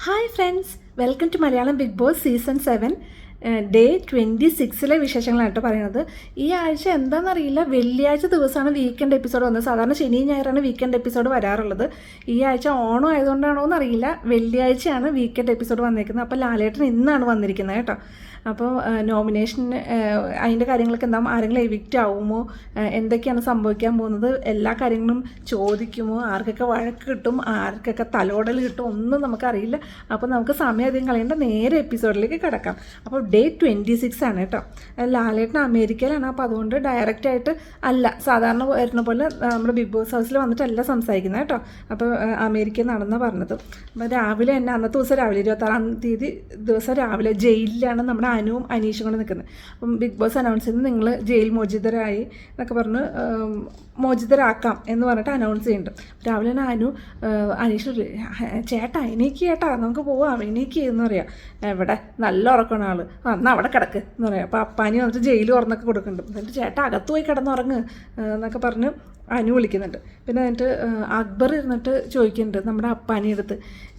Hi friends, welcome to Malayalam big boss season 7 day 26 വിശേഷങ്ങളാണ് കേട്ടോ പറയുന്നത്. ഈ ആഴ്ച എന്താണെന്നറിയില്ല, വെള്ളിയാഴ്ച ദിവസമാണ് വീക്കെൻഡ് എപ്പിസോഡ് വന്നത്. സാധാരണ ശനി ഞായറാണ് വീക്കെൻഡ് എപ്പിസോഡ് വരാറുള്ളത്. ഈ ആഴ്ച ഓണം ആയതുകൊണ്ടാണോ എന്നറിയില്ല, വെള്ളിയാഴ്ചയാണ് വീക്കെൻഡ് എപ്പിസോഡ് വന്നിരിക്കുന്നത്. അപ്പോൾ ലാലേട്ടൻ ഇന്നാണ് വന്നിരിക്കുന്നത് കേട്ടോ. അപ്പോൾ നോമിനേഷൻ അതിൻ്റെ കാര്യങ്ങളൊക്കെ എന്താ, ആരെങ്കിലും എവിക്റ്റ് ആവുമോ, എന്തൊക്കെയാണ് സംഭവിക്കാൻ പോകുന്നത്, എല്ലാ കാര്യങ്ങളും ചോദിക്കുമോ, ആർക്കൊക്കെ വഴക്ക് കിട്ടും, ആർക്കൊക്കെ തലോടൽ കിട്ടും, ഒന്നും നമുക്കറിയില്ല. അപ്പോൾ നമുക്ക് സമയം അധികം കളയേണ്ട, നേരെ എപ്പിസോഡിലേക്ക് കിടക്കാം. അപ്പോൾ ഡേ 26 ആണ് കേട്ടോ. ലാലേട്ടൻ അമേരിക്കയിലാണ്. അപ്പോൾ അതുകൊണ്ട് ഡയറക്റ്റായിട്ട് അല്ല, സാധാരണ വരുന്ന പോലെ നമ്മുടെ ബിഗ് ബോസ് ഹൗസിൽ വന്നിട്ടല്ല സംസാരിക്കുന്നത് കേട്ടോ. അപ്പോൾ അമേരിക്കയിൽ നടന്നാണ് പറഞ്ഞത്. അപ്പോൾ രാവിലെ തന്നെ അന്നത്തെ ദിവസം രാവിലെ 26-ാം തീയതി ദിവസം രാവിലെ ജയിലിലാണ് നമ്മുടെ അനുവും അനീഷും കൊണ്ട് നിൽക്കുന്നത്. അപ്പം ബിഗ് ബോസ് അനൗൺസ് ചെയ്യുന്നത് നിങ്ങൾ ജയിൽ മോചിതരായി എന്നൊക്കെ പറഞ്ഞ് മോചിതരാക്കാം എന്ന് പറഞ്ഞിട്ട് അനൗൺസ് ചെയ്യുന്നുണ്ട്. രാവിലെ തന്നെ അനു അനീഷ് ചേട്ടാ എനിക്ക് ചേട്ടാ നമുക്ക് പോവാം എനിക്ക് എന്ന് പറയാം. എവിടെ നല്ല ഉറക്കമാണ് ആൾ, എന്നാൽ അവിടെ കിടക്ക് എന്ന് പറയാം. അപ്പോൾ അപ്പാനി വന്നിട്ട് ജയിൽ തുറന്നൊക്കെ കൊടുക്കുന്നുണ്ട്. എന്നിട്ട് ചേട്ടാ അകത്ത് പോയി കിടന്നുറങ്ങ് എന്നൊക്കെ പറഞ്ഞ് അനു വിളിക്കുന്നുണ്ട്. പിന്നെ എന്നിട്ട് അക്ബർ ഇരുന്നിട്ട് ചോദിക്കുന്നുണ്ട് നമ്മുടെ അപ്പാനിയുടെ അടുത്ത്,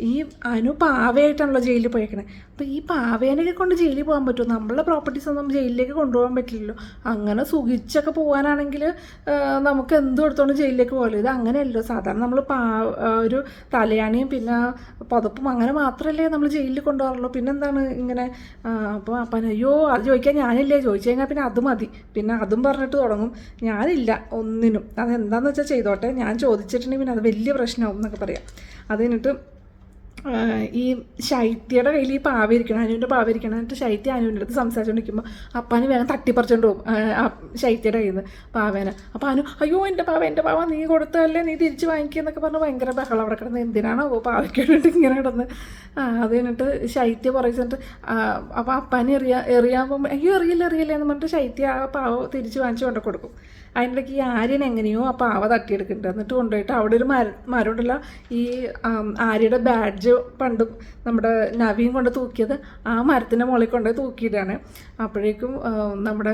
ഈ അനു പാവയായിട്ടാണല്ലോ ജയിലിൽ പോയേക്കണേ, അപ്പോൾ ഈ പാവേനൊക്കെ കൊണ്ട് ജയിലിൽ പോകാൻ പറ്റുമോ? നമ്മളുടെ പ്രോപ്പർട്ടീസ് ഒന്നും ജയിലിലേക്ക് കൊണ്ടുപോകാൻ പറ്റില്ലല്ലോ. അങ്ങനെ സുഖിച്ചൊക്കെ പോകാനാണെങ്കിൽ നമുക്ക് എന്ത് കൊടുത്തോണ്ട് ജയിലിലേക്ക് പോകല്ലോ. ഇത് അങ്ങനെയല്ലോ. സാധാരണ നമ്മൾ ഒരു തലയാണിയും പിന്നെ പുതപ്പും അങ്ങനെ മാത്രമല്ലേ നമ്മൾ ജയിലിൽ കൊണ്ടുപോകാറുള്ളൂ. പിന്നെന്താണ് ഇങ്ങനെ? അപ്പോൾ അപ്പൻ അയ്യോ അത് ചോദിക്കാൻ ഞാനില്ലേ, ചോദിച്ചു കഴിഞ്ഞാൽ പിന്നെ അത് മതി, പിന്നെ അതും പറഞ്ഞിട്ട് തുടങ്ങും ഞാനില്ല ഒന്നിനും, അതെന്താണെന്ന് വെച്ചാൽ ചെയ്തോട്ടെ, ഞാൻ ചോദിച്ചിട്ടുണ്ടെങ്കിൽ പിന്നെ അത് വലിയ പ്രശ്നമാവും എന്നൊക്കെ പറയാം. അത് കഴിഞ്ഞിട്ട് ഈ ശൈത്യയുടെ കയ്യിൽ ഈ പാവയിരിക്കണം, അനുവിൻ്റെ പാവയിരിക്കണം. എന്നിട്ട് ശൈത്യ അനുവിൻ്റെ അടുത്ത് സംസാരിച്ചുകൊണ്ടിരിക്കുമ്പോൾ അപ്പാന് വേഗം തട്ടിപ്പറിച്ചുകൊണ്ട് പോകും ശൈത്യയുടെ കയ്യിൽ നിന്ന് പാവേന. അപ്പോൾ അനു അയ്യോ എൻ്റെ പാവ നീ കൊടുത്തതല്ലേ, നീ തിരിച്ച് വാങ്ങിക്കുക എന്നൊക്കെ പറഞ്ഞ് ഭയങ്കര ബഹളം അവിടെ കിടന്ന്. എന്തിനാണോ പാവയ്ക്ക് വേണ്ടിയിട്ട് ഇങ്ങനെ കിടന്ന്. അത് കഴിഞ്ഞിട്ട് ശൈത്യ പറയുന്നിട്ട് അപ്പോൾ അപ്പാനെ എറിയാൻ പോകുമ്പോൾ അയ്യോ എറിയില്ല എന്ന് പറഞ്ഞിട്ട് ശൈത്യ ആ പാവ തിരിച്ച് വാങ്ങിച്ച് കൊണ്ടു കൊടുക്കും. അതിനിടയ്ക്ക് ഈ ആര്യൻ എങ്ങനെയോ ആ പാവ തട്ടിയെടുക്കുന്നുണ്ട്. എന്നിട്ട് കൊണ്ടുപോയിട്ട് അവിടെ ഒരു മരമുണ്ടല്ല, ഈ ആര്യയുടെ ബാഡ്ജ് പണ്ട് നമ്മുടെ നവീൻ കൊണ്ട് തൂക്കിയത്, ആ മരത്തിൻ്റെ മുകളിൽ കൊണ്ടുപോയി തൂക്കിയിട്ടാണ്. അപ്പോഴേക്കും നമ്മുടെ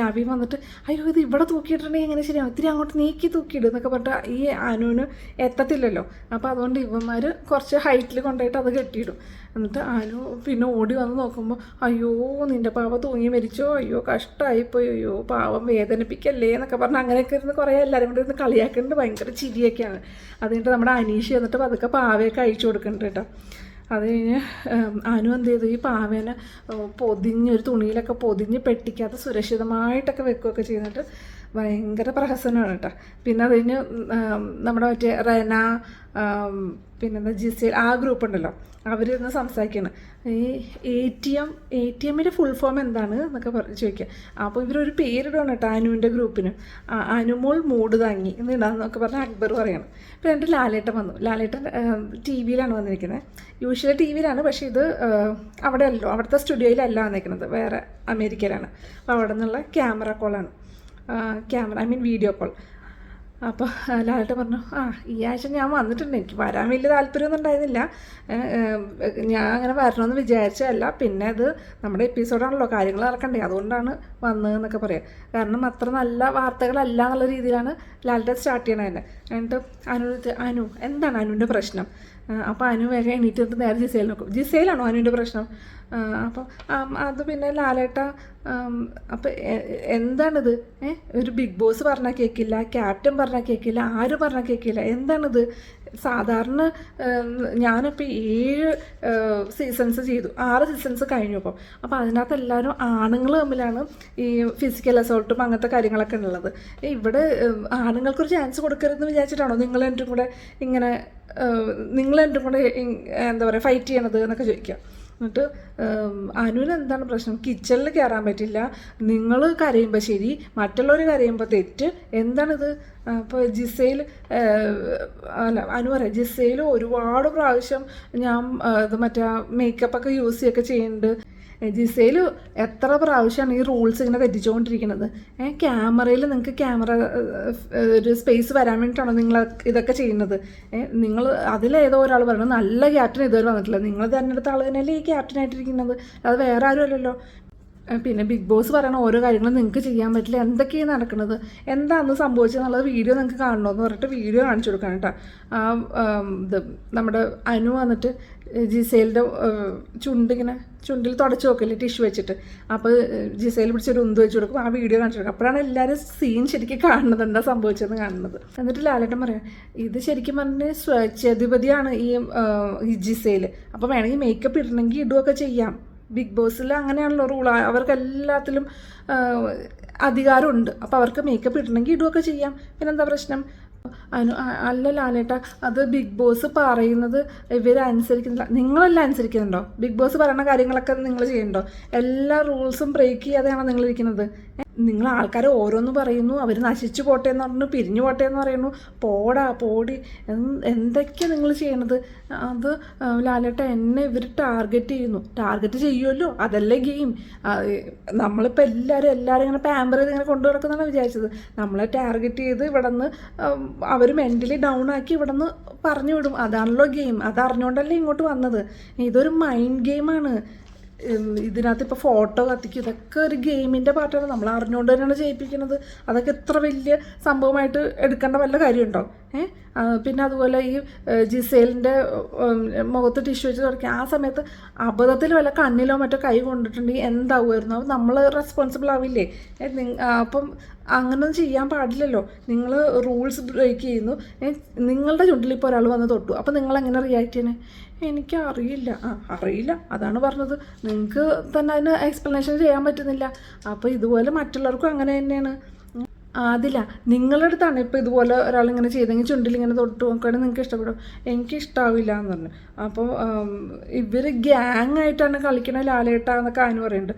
നവീൻ വന്നിട്ട് അയ്യോ ഇത് ഇവിടെ തൂക്കിയിട്ടുണ്ടെങ്കിൽ എങ്ങനെ ശരിയാവും, ഇത്തിരി അങ്ങോട്ട് നീക്കി തൂക്കിയിടും എന്നൊക്കെ പറഞ്ഞിട്ട് ഈ അനുവിന് എത്തത്തില്ലല്ലോ. അപ്പോൾ അതുകൊണ്ട് ഇവന്മാർ കുറച്ച് ഹൈറ്റിൽ കൊണ്ടുപോയിട്ട് അത് കെട്ടിയിടും. എന്നിട്ട് അനു പിന്നെ ഓടി വന്ന് നോക്കുമ്പോൾ അയ്യോ നിൻ്റെ പാവ തൂങ്ങി മരിച്ചോ, അയ്യോ കഷ്ടമായിപ്പോയി, അയ്യോ പാവം വേദനിപ്പിക്കല്ലേ എന്നൊക്കെ പറഞ്ഞ് അങ്ങനെയൊക്കെ ഇരുന്ന് കുറേ എല്ലാവരും കൂടി ഇരുന്ന് കളിയാക്കുന്നുണ്ട്. ഭയങ്കര ചിരിയൊക്കെയാണ്. അത് കഴിഞ്ഞിട്ട് നമ്മുടെ അനീഷ് എന്നിട്ട് പതുക്കെ പാവയൊക്കെ അഴിച്ചു കൊടുക്കുന്നുണ്ട് കേട്ടോ. അത് കഴിഞ്ഞ് അനു എന്ത് ചെയ്തു, ഈ പാവേനെ ഒരു തുണിയിലൊക്കെ പൊതിഞ്ഞ് പെട്ടിക്കാത്ത സുരക്ഷിതമായിട്ടൊക്കെ വെക്കുകയൊക്കെ ചെയ്യുന്നിട്ട് ഭയങ്കര പ്രഹസനമാണ് കേട്ടോ. പിന്നെ അത് കഴിഞ്ഞ് നമ്മുടെ മറ്റേ റെന പിന്നെന്താ ജിസേൽ ആ ഗ്രൂപ്പ് ഉണ്ടല്ലോ, അവരിന്ന് സംസാരിക്കുകയാണ്. ഈ എ ടി എമ്മിൻ്റെ ഫുൾ ഫോം എന്താണ് എന്നൊക്കെ ചോദിക്കുക. അപ്പോൾ ഇവരൊരു പേരിടുകയാണ് കേട്ടോ അനുവിൻ്റെ ഗ്രൂപ്പിന്. അനുമോൾ മൂട് താങ്ങി എന്നിടാന്നൊക്കെ പറഞ്ഞ് അക്ബർ പറയണം. അപ്പോൾ എന്നിട്ട് ലാലേട്ടൻ വന്നു. ലാലേട്ടൻ ടി വിയിലാണ് വന്നിരിക്കുന്നത്. യൂഷ്വലി ടി വിയിലാണ്, പക്ഷേ ഇത് അവിടെ അല്ലോ, അവിടുത്തെ സ്റ്റുഡിയോയിലല്ല വന്നിരിക്കുന്നത്, വേറെ അമേരിക്കയിലാണ്. അപ്പോൾ അവിടെ നിന്നുള്ള ക്യാമറ കോളാണ്, വീഡിയോ കോൾ. അപ്പോൾ ലാലേട്ടൻ പറഞ്ഞു ഈ ആഴ്ച ഞാൻ വന്നിട്ടുണ്ട്, എനിക്ക് വരാൻ വലിയ താല്പര്യമൊന്നും ഉണ്ടായിരുന്നില്ല, ഞാൻ അങ്ങനെ വരണമെന്ന് വിചാരിച്ചതല്ല, പിന്നെ അത് നമ്മുടെ എപ്പിസോഡാണല്ലോ, കാര്യങ്ങൾ നടക്കണ്ടേ, അതുകൊണ്ടാണ് വന്നതെന്നൊക്കെ പറയാം. കാരണം അത്ര നല്ല വാർത്തകളല്ല എന്നുള്ള രീതിയിലാണ് ലാലേട്ടൻ സ്റ്റാർട്ട് ചെയ്യണത് തന്നെ. എന്നിട്ട് അനു എന്താണ് അനുവിൻ്റെ പ്രശ്നം? അപ്പോൾ അനു വേഗം എണീറ്റിട്ട് നേരെ ജിസേൽ നോക്കും. ജിസേലാണോ അനുവിൻ്റെ പ്രശ്നം? അപ്പോൾ അത് പിന്നെ ലാലേട്ട അപ്പോൾ എന്താണിത്? ഒരു ബിഗ് ബോസ് പറഞ്ഞാൽ കേൾക്കില്ല, ക്യാപ്റ്റൻ പറഞ്ഞാൽ കേൾക്കില്ല, ആര് പറഞ്ഞാൽ കേൾക്കില്ല, എന്താണിത്? സാധാരണ ഞാനിപ്പോൾ 7 സീസൺസ് ചെയ്തു, 6 സീസൺസ് കഴിഞ്ഞു. അപ്പോൾ അതിനകത്ത് എല്ലാവരും ആണുങ്ങൾ തമ്മിലാണ് ഈ ഫിസിക്കൽ അസോൾട്ടും അങ്ങനത്തെ കാര്യങ്ങളൊക്കെ ഉള്ളത്. ഇവിടെ ആണുങ്ങൾക്കൊരു ചാൻസ് കൊടുക്കരുതെന്ന് വിചാരിച്ചിട്ടാണോ നിങ്ങളെൻ്റെ കൂടെ ഇങ്ങനെ എന്താ പറയുക ഫൈറ്റ് ചെയ്യണത് എന്നൊക്കെ ചോദിക്കുക. എന്നിട്ട് അനുവിന് എന്താണ് പ്രശ്നം? കിച്ചണിൽ കയറാൻ പറ്റില്ല, നിങ്ങൾ കരയുമ്പോൾ ശരി, മറ്റുള്ളവർ കരയുമ്പോൾ തെറ്റ്, എന്താണിത്? അപ്പോൾ ജിസേൽ അനു പറയാം, ജിസേൽ ഒരുപാട് പ്രാവശ്യം ഞാൻ മറ്റേ മേക്കപ്പൊക്കെ യൂസ് ചെയ്യുകയൊക്കെ ചെയ്യുന്നുണ്ട്. ജിസേൽ എത്ര പ്രാവശ്യമാണ് ഈ റൂൾസ് ഇങ്ങനെ തെറ്റിച്ചുകൊണ്ടിരിക്കുന്നത്? ക്യാമറയിൽ നിങ്ങൾക്ക് ഒരു സ്പേസ് വരാൻ വേണ്ടിയിട്ടാണോ നിങ്ങൾ ഇതൊക്കെ ചെയ്യുന്നത്? നിങ്ങൾ അതിലേതോ ഒരാൾ പറയണം നല്ല ക്യാപ്റ്റൻ ഇതുവരെ വന്നിട്ടില്ല, നിങ്ങൾ തിരഞ്ഞെടുത്ത ആൾ തന്നെയല്ലേ ഈ ക്യാപ്റ്റനായിട്ടിരിക്കുന്നത്, അത് വേറെ ആരും അല്ലല്ലോ. പിന്നെ ബിഗ് ബോസ് പറയണ ഓരോ കാര്യങ്ങളും നിങ്ങൾക്ക് ചെയ്യാൻ പറ്റില്ല, എന്തൊക്കെയാണ് നടക്കുന്നത്, എന്താണെന്ന് സംഭവിച്ചതെന്നുള്ളത് വീഡിയോ നിങ്ങൾക്ക് കാണണമെന്ന് പറഞ്ഞിട്ട് വീഡിയോ കാണിച്ചു കൊടുക്കണം കേട്ടോ. ഇത് നമ്മുടെ അനു വന്നിട്ട് ജിസേലിൻ്റെ ചുണ്ടിങ്ങനെ ചുണ്ടിൽ തുടച്ച് നോക്കില്ലേ ടിഷ്യൂ വെച്ചിട്ട്. അപ്പോൾ ജിസേൽ പിടിച്ചൊരു ഉന്ത് വെച്ച് കൊടുക്കും. ആ വീഡിയോ കാണിച്ചു കൊടുക്കും. അപ്പോഴാണ് എല്ലാവരും സീൻ ശരിക്കും കാണുന്നത്, എന്താ സംഭവിച്ചതെന്ന് കാണുന്നത്. എന്നിട്ട് ലാലേട്ടൻ പറയാം, ഇത് ശരിക്കും പറഞ്ഞ് സ്വച്ഛാധിപതിയാണ് ഈ ജിസേൽ. അപ്പോൾ വേണമെങ്കിൽ മേക്കപ്പ് ഇടണമെങ്കിൽ ഇടുകയൊക്കെ ചെയ്യാം. ബിഗ് ബോസിൽ അങ്ങനെയാണല്ലോ റൂൾ. അവർക്ക് എല്ലാത്തിലും അധികാരമുണ്ട്. അപ്പോൾ അവർക്ക് മേക്കപ്പ് ഇടണമെങ്കിൽ ഇടുകയൊക്കെ ചെയ്യാം. പിന്നെന്താ പ്രശ്നം? അല്ല ലാലേട്ട, അത് ബിഗ് ബോസ് പറയുന്നത് ഇവരനുസരിക്കുന്നില്ല. നിങ്ങളെല്ലാം അനുസരിക്കുന്നുണ്ടോ? ബിഗ് ബോസ് പറയുന്ന കാര്യങ്ങളൊക്കെ നിങ്ങൾ ചെയ്യുന്നുണ്ടോ? എല്ലാ റൂൾസും ബ്രേക്ക് ചെയ്യാതെയാണോ നിങ്ങളിരിക്കുന്നത്? നിങ്ങൾ ആൾക്കാർ ഓരോന്ന് പറയുന്നു, അവർ നശിച്ചു പോട്ടെ എന്ന് പറഞ്ഞു, പിരിഞ്ഞു പോട്ടെ എന്ന് പറയുന്നു. പോടി എന്തൊക്കെയാണ് നിങ്ങൾ ചെയ്യണത്? അത് ലാലേട്ട, എന്നെ ഇവർ ടാർഗറ്റ് ചെയ്യുമല്ലോ, അതല്ലേ ഗെയിം. നമ്മളിപ്പോൾ എല്ലാവരും ഇങ്ങനെ പാമ്പർ ചെയ്ത് ഇങ്ങനെ കൊണ്ടു നടക്കുന്നതാണ് വിചാരിച്ചത്. നമ്മളെ ടാർഗറ്റ് ചെയ്ത് ഇവിടെ നിന്ന് അവർ മെൻ്റലി ഡൗൺ ആക്കി ഇവിടെ നിന്ന് പറഞ്ഞു വിടും. അതാണല്ലോ ഗെയിം. അതറിഞ്ഞുകൊണ്ടല്ലേ ഇങ്ങോട്ട് വന്നത്. ഇതൊരു മൈൻഡ് ഗെയിമാണ്. ഇതിനകത്ത് ഇപ്പോൾ ഫോട്ടോ കത്തിക്കും, ഇതൊക്കെ ഒരു ഗെയിമിൻ്റെ പാർട്ടാണ്. നമ്മൾ അറിഞ്ഞുകൊണ്ട് തന്നെയാണ് ചെയ്യിപ്പിക്കുന്നത്. അതൊക്കെ എത്ര വലിയ സംഭവമായിട്ട് എടുക്കേണ്ട വല്ല കാര്യമുണ്ടോ? പിന്നെ അതുപോലെ ഈ ജിസേലിൻ്റെ മുഖത്ത് ടിഷ്യൂ വെച്ച് തുടക്കി ആ സമയത്ത് അബദ്ധത്തിൽ വല്ല കണ്ണിലോ മറ്റോ കൈ കൊണ്ടിട്ടുണ്ടെങ്കിൽ എന്താവുമായിരുന്നു? അപ്പം നമ്മൾ റെസ്പോൺസിബിൾ ആവില്ലേ? അപ്പം അങ്ങനൊന്നും ചെയ്യാൻ പാടില്ലല്ലോ. നിങ്ങൾ റൂൾസ് ബ്രേക്ക് ചെയ്യുന്നു. നിങ്ങളുടെ ചുണ്ടിൽ ഇപ്പോൾ ഒരാൾ വന്ന് തൊട്ടു, അപ്പോൾ നിങ്ങളെങ്ങനെ റിയാക്ട് ചെയ്യണേ? എനിക്കറിയില്ല. അറിയില്ല, അതാണ് പറഞ്ഞത്. നിങ്ങൾക്ക് തന്നെ അതിന് എക്സ്പ്ലനേഷൻ ചെയ്യാൻ പറ്റുന്നില്ല. അപ്പോൾ ഇതുപോലെ മറ്റുള്ളവർക്കും അങ്ങനെ തന്നെയാണ്. അതില്ല, നിങ്ങളുടെ അടുത്താണ് ഇപ്പോൾ ഇതുപോലെ ഒരാളിങ്ങനെ ചെയ്തെങ്കിൽ ചുണ്ടിലിങ്ങനെ തൊട്ട് നോക്കുകയാണെങ്കിൽ നിങ്ങൾക്ക് ഇഷ്ടപ്പെടും. എനിക്കിഷ്ടാവില്ല എന്ന് പറഞ്ഞു. അപ്പോൾ ഇവർ ഗ്യാങ് ആയിട്ടാണ് കളിക്കണ ലാലേട്ട എന്നൊക്കെ അനു പറയുന്നുണ്ട്.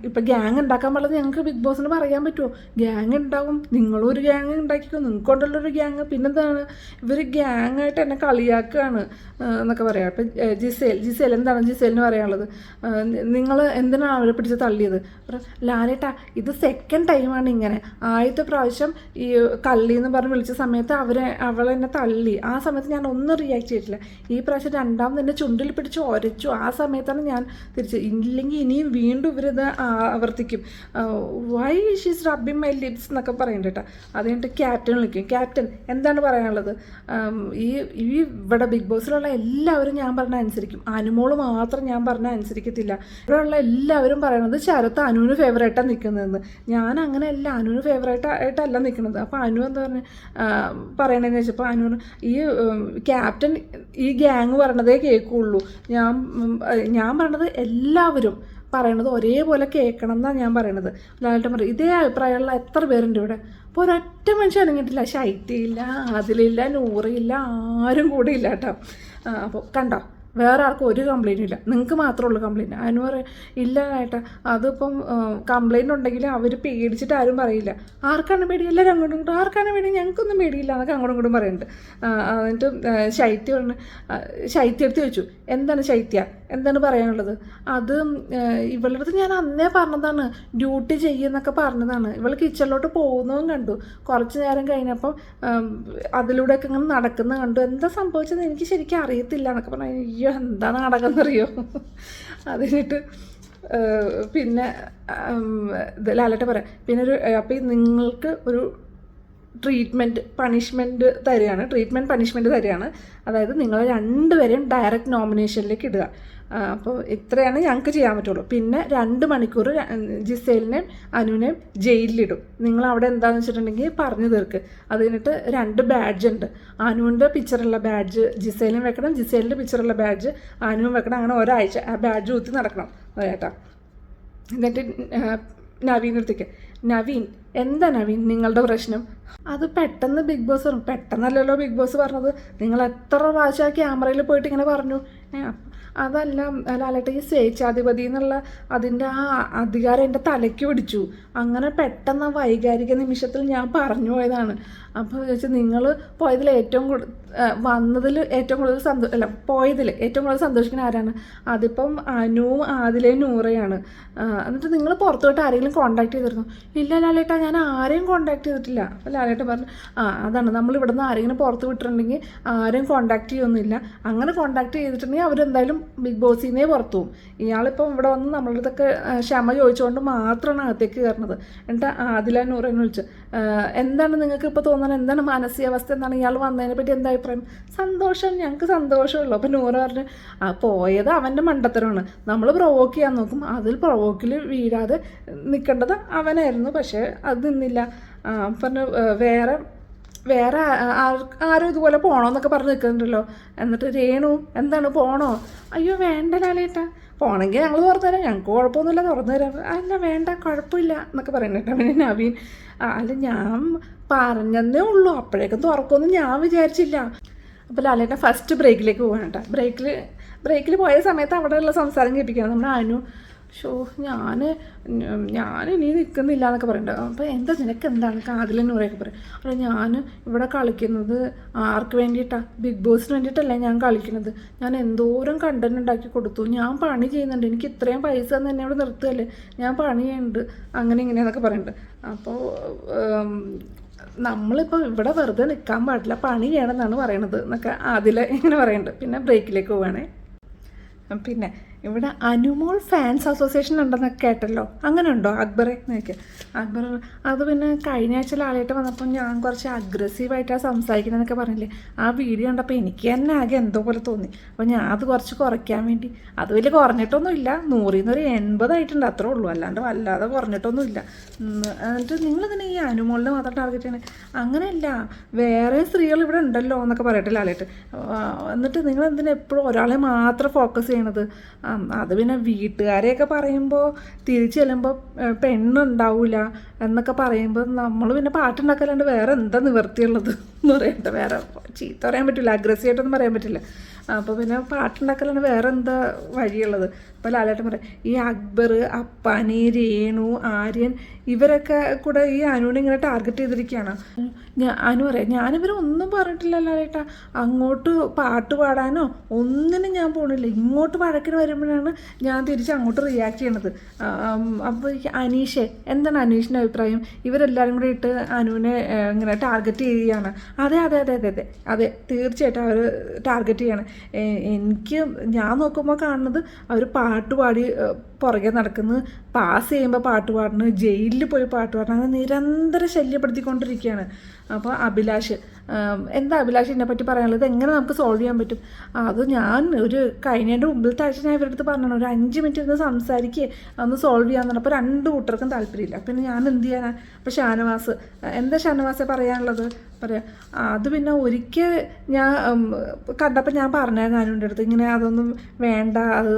ഇപ്പം ഗ്യാങ് ഉണ്ടാക്കാൻ പാടില്ല ഞങ്ങൾക്ക് ബിഗ് ബോസിന് പറയാൻ പറ്റുമോ? ഗ്യാങ് ഉണ്ടാവും, നിങ്ങളും ഒരു ഗ്യാങ് ഉണ്ടാക്കിക്കോ, നിങ്ങൾക്കുണ്ടല്ലോ ഒരു ഗ്യാങ്. പിന്നെന്താണ് ഇവർ ഗ്യാങ് ആയിട്ട് എന്നെ കളിയാക്കുകയാണ് എന്നൊക്കെ പറയാം. അപ്പം ജിസേൽ എന്താണ് ജിസേലിന് പറയാനുള്ളത്? നിങ്ങൾ എന്തിനാണ് അവരെ പിടിച്ച് തള്ളിയത്? ലാലേട്ട, ഇത് സെക്കൻഡ് ടൈമാണ് ഇങ്ങനെ. ആദ്യത്തെ പ്രാവശ്യം ഈ കള്ളി എന്ന് പറഞ്ഞ് വിളിച്ച സമയത്ത് അവളെന്നെ തള്ളി. ആ സമയത്ത് ഞാൻ ഒന്നും റിയാക്ട് ചെയ്തിട്ടില്ല. ഈ പ്രാവശ്യം രണ്ടാമത് എന്നെ ചുണ്ടിൽ പിടിച്ച് ഒരച്ചു. ആ സമയത്താണ് ഞാൻ തിരിച്ച്. ഇല്ലെങ്കിൽ ഇനിയും വീണ്ടും ഇവരിത് ആവർത്തിക്കും. Why she's rubbing my lips എന്നൊക്കെ പറയുന്നുണ്ട് കേട്ടോ. അത് കഴിഞ്ഞിട്ട് ക്യാപ്റ്റൻ വിളിക്കും. ക്യാപ്റ്റൻ എന്താണ് പറയാനുള്ളത്? ഈ ഇവിടെ ബിഗ് ബോസിലുള്ള എല്ലാവരും ഞാൻ പറഞ്ഞ അനുസരിക്കും. അനുമോള് മാത്രം ഞാൻ പറഞ്ഞ അനുസരിക്കത്തില്ല. ഇവിടെയുള്ള എല്ലാവരും പറയണത് ശരത്ത് അനുവിന് ഫേവറേറ്റാണ് നിൽക്കുന്നതെന്ന്. ഞാൻ അങ്ങനെയല്ല, അനുവിന് ഫേവറേറ്റായിട്ടല്ല നിൽക്കുന്നത്. അപ്പോൾ അനു എന്താ പറയണതെന്ന് വെച്ചപ്പോൾ അനു ഈ ക്യാപ്റ്റൻ ഈ ഗ്യാങ് പറയണതേ കേൾക്കുള്ളൂ. ഞാൻ പറയണത് എല്ലാവരും പറയണത് ഒരേപോലെ കേൾക്കണം എന്നാണ് ഞാൻ പറയണത്. ലാലേട്ടൻ പറയും ഇതേ അഭിപ്രായമുള്ള എത്ര പേരുണ്ട് ഇവിടെ. അപ്പോൾ ഒരൊറ്റ മനുഷ്യൻ അനങ്ങിയിട്ടില്ല. ശൈത്യയില്ല, അതിലില്ല, നൂറില്ല, ആരും കൂടെ ഇല്ല കേട്ടോ. അപ്പോൾ കണ്ടോ, വേറെ ആർക്കും ഒരു കംപ്ലയിൻറ്റും ഇല്ല, നിങ്ങൾക്ക് മാത്രമേ ഉള്ളൂ കംപ്ലയിൻറ്റ്. അതിന് പറയാം ഇല്ല ഏട്ടാ, അതിപ്പം കംപ്ലയിൻ്റ് ഉണ്ടെങ്കിൽ അവർ പേടിച്ചിട്ട് ആരും പറയില്ല. ആർക്കാണ് പേടി? എല്ലാവരും അങ്ങോട്ടും ഇങ്ങോട്ടും ആർക്കാണ് പേടി? ഞങ്ങൾക്കൊന്നും പേടിയില്ല എന്നൊക്കെ അങ്ങോട്ടും ഇങ്ങോട്ടും പറയുന്നുണ്ട്. എന്നിട്ട് ശൈത്യ എടുത്ത് ചോദിച്ചു, എന്താണ് ശൈത്യ, എന്താണ് പറയാനുള്ളത്? അത് ഇവളുടെ അടുത്ത് ഞാൻ അന്നേ പറഞ്ഞതാണ്, ഡ്യൂട്ടി ചെയ്യുന്നൊക്കെ പറഞ്ഞതാണ്. ഇവൾ കിച്ചണിലോട്ട് പോകുന്നതും കണ്ടു. കുറച്ച് നേരം കഴിഞ്ഞപ്പം അതിലൂടെയൊക്കെ ഇങ്ങനെ നടക്കുന്നത് കണ്ടു. എന്താ സംഭവിച്ചത് എനിക്ക് ശരിക്കും അറിയത്തില്ല എന്നൊക്കെ പറഞ്ഞു. അയ്യോ, എന്താ നടക്കുന്നറിയോ? അതിനിട്ട് പിന്നെ ലാലേട്ടൻ പറയാം, പിന്നെ അപ്പം നിങ്ങൾക്ക് ഒരു പണിഷ്മെൻറ്റ് തരികയാണ്. അതായത് നിങ്ങൾ രണ്ടുപേരെയും ഡയറക്റ്റ് നോമിനേഷനിലേക്ക് ഇടുക. അപ്പോൾ ഇത്രയാണ് ഞങ്ങൾക്ക് ചെയ്യാൻ പറ്റുള്ളൂ. പിന്നെ 2 മണിക്കൂർ ജിസേലിനെയും അനുവിനെയും ജയിലിലിടും. നിങ്ങൾ അവിടെ എന്താണെന്ന് വെച്ചിട്ടുണ്ടെങ്കിൽ പറഞ്ഞു തീർക്ക്. അത് കഴിഞ്ഞിട്ട് 2 ബാഡ്ജ് ഉണ്ട്. അനുവിൻ്റെ പിക്ചറുള്ള ബാഡ്ജ് ജിസേലിനും വെക്കണം, ജിസേലിൻ്റെ പിക്ചറുള്ള ബാഡ്ജ് അനുവും വെക്കണം. അങ്ങനെ ഒരാഴ്ച ആ ബാഡ്ജ് ഊത്തി നടക്കണം ചേട്ടാ. എന്നിട്ട് നവീൻ അടുത്തേക്ക്, നവീൻ എന്താ നവീൻ നിങ്ങളുടെ പ്രശ്നം? അത് പെട്ടെന്ന് ബിഗ് ബോസ് പറഞ്ഞു. പെട്ടെന്നല്ലല്ലോ ബിഗ് ബോസ് പറഞ്ഞത്, നിങ്ങൾ എത്ര പ്രാവശ്യം ആ ക്യാമറയിൽ പോയിട്ട് ഇങ്ങനെ പറഞ്ഞു. അതല്ല ലാലേട്ട, ഈ സ്വേച്ഛാധിപതി എന്നുള്ള അതിൻ്റെ ആ അധികാരം എൻ്റെ തലയ്ക്ക് പിടിച്ചു. അങ്ങനെ പെട്ടെന്ന് വൈകാരിക നിമിഷത്തിൽ ഞാൻ പറഞ്ഞു പോയതാണ്. അപ്പോൾ ചോദിച്ചാൽ നിങ്ങൾ പോയതിൽ വന്നതിൽ ഏറ്റവും കൂടുതൽ പോയതിൽ ഏറ്റവും കൂടുതൽ സന്തോഷിക്കുന്ന ആരാണ്? അതിപ്പം അനുവും ആദിലയും നൂറയാണ്. എന്നിട്ട് നിങ്ങൾ പുറത്തു പോയിട്ട് ആരെങ്കിലും കോൺടാക്ട് ചെയ്തിരുന്നു? ഇല്ല ലാലേട്ട, ഞാൻ ആരെയും കോൺടാക്ട് ചെയ്തിട്ടില്ല. അപ്പോൾ ലാലേട്ടൻ പറഞ്ഞു, അതാണ് നമ്മൾ ഇവിടെ നിന്ന് ആരെങ്കിലും പുറത്ത് വിട്ടിട്ടുണ്ടെങ്കിൽ ആരും കോൺടാക്ട് ചെയ്യൊന്നുമില്ല. അങ്ങനെ കോൺടാക്ട് ചെയ്തിട്ടുണ്ടെങ്കിൽ അവരെന്തായാലും ബിഗ് ബോസിൽ നിന്നേ പുറത്തു പോകും. ഇയാളിപ്പം ഇവിടെ വന്ന് നമ്മളുടെ ഇതൊക്കെ ക്ഷമ ചോദിച്ചുകൊണ്ട് മാത്രമാണ് അകത്തേക്ക് കയറുന്നത്. എന്നിട്ട് ആദില നൂറേനെ വിളിച്ചു, എന്താണ് നിങ്ങൾക്ക് ഇപ്പോൾ തോന്നുന്നത്, എന്താണ് മാനസികാവസ്ഥ, എന്താണ് ഇയാൾ വന്നതിനെ പറ്റി എന്താ അഭിപ്രായം? സന്തോഷം, ഞങ്ങൾക്ക് സന്തോഷമുള്ളൂ. അപ്പം നൂറ് പറഞ്ഞു, പോയത് അവൻ്റെ മണ്ടത്തരമാണ്, നമ്മൾ പ്രൊവോക്ക് ചെയ്യാൻ നോക്കും, അതിൽ പ്രൊവോക്കിൽ വീഴാതെ നിൽക്കേണ്ടത് അവനായിരുന്നു, പക്ഷേ അത് നിന്നില്ല. പറഞ്ഞു വേറെ ആരും ഇതുപോലെ പോകണമെന്നൊക്കെ പറഞ്ഞ് നിൽക്കുന്നുണ്ടല്ലോ. എന്നിട്ട് രേണു എന്താണ് പോകണോ? അയ്യോ വേണ്ട ലാലേട്ടാ, പോകണമെങ്കിൽ ഞങ്ങൾ തുറന്നു തരാം, ഞങ്ങൾക്ക് കുഴപ്പമൊന്നുമില്ല, തുറന്നു തരാം. അല്ല വേണ്ട കുഴപ്പമില്ല എന്നൊക്കെ പറയുന്നുണ്ട്. പിന്നെ നവീൻ, അല്ല ഞാൻ പറഞ്ഞതേ ഉള്ളൂ, അപ്പോഴേക്കും തുറക്കുമെന്ന് ഞാൻ വിചാരിച്ചില്ല. അപ്പോൾ ലാലേട്ടൻ ഫസ്റ്റ് ബ്രേക്കിലേക്ക് പോകാൻ കേട്ടോ. ബ്രേക്കിൽ പോയ സമയത്ത് അവിടെയുള്ള സംസാരം കേൾപ്പിക്കണം. നമ്മുടെ അനു ഞാൻ ഇനി നിൽക്കുന്നില്ല എന്നൊക്കെ പറയുന്നുണ്ട്. അപ്പോൾ എന്താ നിനക്ക് എന്താണ് കാതിലെ നൂറയൊക്കെ പറയും. അപ്പോൾ ഞാൻ ഇവിടെ കളിക്കുന്നത് ആർക്ക് വേണ്ടിയിട്ടാണ്? ബിഗ് ബോസിന് വേണ്ടിയിട്ടല്ലേ ഞാൻ കളിക്കുന്നത്. ഞാൻ എന്തോരം കണ്ടന്റ് ഉണ്ടാക്കി കൊടുത്തു, ഞാൻ പണി ചെയ്യുന്നുണ്ട്, എനിക്ക് ഇത്രയും പൈസ തന്നെ എന്നെ ഇവിടെ നിർത്തുകയല്ലേ, ഞാൻ പണി ചെയ്യുന്നുണ്ട്, അങ്ങനെ ഇങ്ങനെയെന്നൊക്കെ പറയുന്നുണ്ട്. അപ്പോൾ നമ്മളിപ്പോൾ ഇവിടെ വെറുതെ നിൽക്കാൻ പാടില്ല, പണി ചെയ്യണമെന്നാണ് പറയണത് എന്നൊക്കെ അതിൽ ഇങ്ങനെ പറയുന്നുണ്ട്. പിന്നെ ബ്രേക്കിലേക്ക് പോവുകയാണേ. പിന്നെ ഇവിടെ അനുമോൾ ഫാൻസ് അസോസിയേഷൻ ഉണ്ടെന്നൊക്കെ കേട്ടല്ലോ, അങ്ങനെ ഉണ്ടോ അക്ബറെ എന്ന് ചോദിക്കുക. അക്ബർ അത് പിന്നെ കഴിഞ്ഞ ആഴ്ച ലാലേട്ട് വന്നപ്പോൾ ഞാൻ കുറച്ച് അഗ്രസീവായിട്ടാണ് സംസാരിക്കണമെന്നൊക്കെ പറഞ്ഞില്ലേ, ആ വീഡിയോ കണ്ടപ്പോൾ എനിക്ക് തന്നെ ആകെ എന്തോ പോലെ തോന്നി. അപ്പോൾ ഞാൻ അത് കുറച്ച് കുറയ്ക്കാൻ വേണ്ടി, അത് വലിയ കുറഞ്ഞിട്ടൊന്നുമില്ല, 100 നിന്ന് ഒരു 80 ആയിട്ടുണ്ട്, അത്രേ ഉള്ളൂ, അല്ലാണ്ട് വല്ലാതെ കുറഞ്ഞിട്ടൊന്നുമില്ല. എന്നിട്ട് നിങ്ങളിതിനെ ഈ അനുമോളിനെ മാത്രം ടാർഗറ്റ് ചെയ്യണേ, അങ്ങനെയല്ല വേറെ സ്ത്രീകൾ ഇവിടെ ഉണ്ടല്ലോ എന്നൊക്കെ പറയട്ടെ ലാലേട്ട്. എന്നിട്ട് നിങ്ങൾ എന്തിനാ എപ്പോഴും ഒരാളെ മാത്രം ഫോക്കസ് ചെയ്യണത്? അത് പിന്നെ വീട്ടുകാരെയൊക്കെ പറയുമ്പോൾ തിരിച്ചു ചെല്ലുമ്പോൾ പെണ്ണുണ്ടാവില്ല എന്നൊക്കെ പറയുമ്പോൾ നമ്മൾ പിന്നെ പാട്ടുണ്ടാക്കലാണ്ട് വേറെ എന്താ നിവർത്തിയുള്ളത് എന്ന് പറയട്ടെ. വേറെ ചീത്ത പറയാൻ പറ്റില്ല, അഗ്രസീവായിട്ടൊന്നും പറയാൻ പറ്റില്ല. അപ്പോൾ പിന്നെ പാട്ടുണ്ടാക്കലാണ് വേറെ എന്താ വഴിയുള്ളത്? ഇപ്പോൾ ലാലേട്ടൻ പറയാം, ഈ അക്ബർ, അപ്പാനി, രേണു, ആര്യൻ ഇവരൊക്കെ കൂടെ ഈ അനുവിനെ ഇങ്ങനെ ടാർഗറ്റ് ചെയ്തിരിക്കുകയാണ്. അനു പറയാം, ഞാനിവരൊന്നും പറഞ്ഞിട്ടില്ല ലാലേട്ടാ, അങ്ങോട്ട് പാട്ട് പാടാനോ ഒന്നിനും ഞാൻ പോകണില്ല, ഇങ്ങോട്ട് വഴക്കിന് വരുമ്പോഴാണ് ഞാൻ തിരിച്ച് അങ്ങോട്ട് റിയാക്ട് ചെയ്യണത്. അപ്പോൾ അനീഷേ, എന്താണ് അനീഷിൻ്റെ അഭിപ്രായം? ഇവരെല്ലാവരും കൂടെ ഇട്ട് അനുവിനെ ഇങ്ങനെ ടാർഗറ്റ് ചെയ്യുകയാണ്. അതെ അതെ അതെ അതെ അതെ അതെ തീർച്ചയായിട്ടും അവർ ടാർഗറ്റ് ചെയ്യണം. എനിക്ക് ഞാൻ നോക്കുമ്പോൾ കാണുന്നത് അവർ പാട്ടുപാടി പുറകെ നടക്കുന്നത്, പാസ് ചെയ്യുമ്പോൾ പാട്ട് പാടുന്നത്, ജയിലിൽ പോയി പാട്ട് പാടുന്നത്, അങ്ങനെ നിരന്തരം ശല്യപ്പെടുത്തിക്കൊണ്ടിരിക്കുകയാണ്. അപ്പോൾ അഭിലാഷ്, എന്താ അഭിലാഷ് എന്നെ പറ്റി പറയാനുള്ളത്? എങ്ങനെ നമുക്ക് സോൾവ് ചെയ്യാൻ പറ്റും? അത് ഞാൻ ഒരു കഴിഞ്ഞതിൻ്റെ മുമ്പിലത്തെ ആഴ്ച ഞാൻ ഇവരുടെ അടുത്ത് പറഞ്ഞാണ്, ഒരു 5 മിനിറ്റ് ഇരുന്ന് സംസാരിക്കുക, ഒന്ന് സോൾവ് ചെയ്യാമെന്നാണ്. അപ്പോൾ 2 കൂട്ടർക്കും താല്പര്യമില്ല. പിന്നെ ഞാൻ എന്ത് ചെയ്യാനാണ്? അപ്പോൾ ഷാനവാസ്, എന്താ ഷാനവാസെ പറയാനുള്ളത്? പറയാം, അത് പിന്നെ ഒരിക്കൽ ഞാൻ കണ്ടപ്പോൾ ഞാൻ പറഞ്ഞായിരുന്നു അനുവിൻ്റെ അടുത്ത്, ഇങ്ങനെ അതൊന്നും വേണ്ട, അത്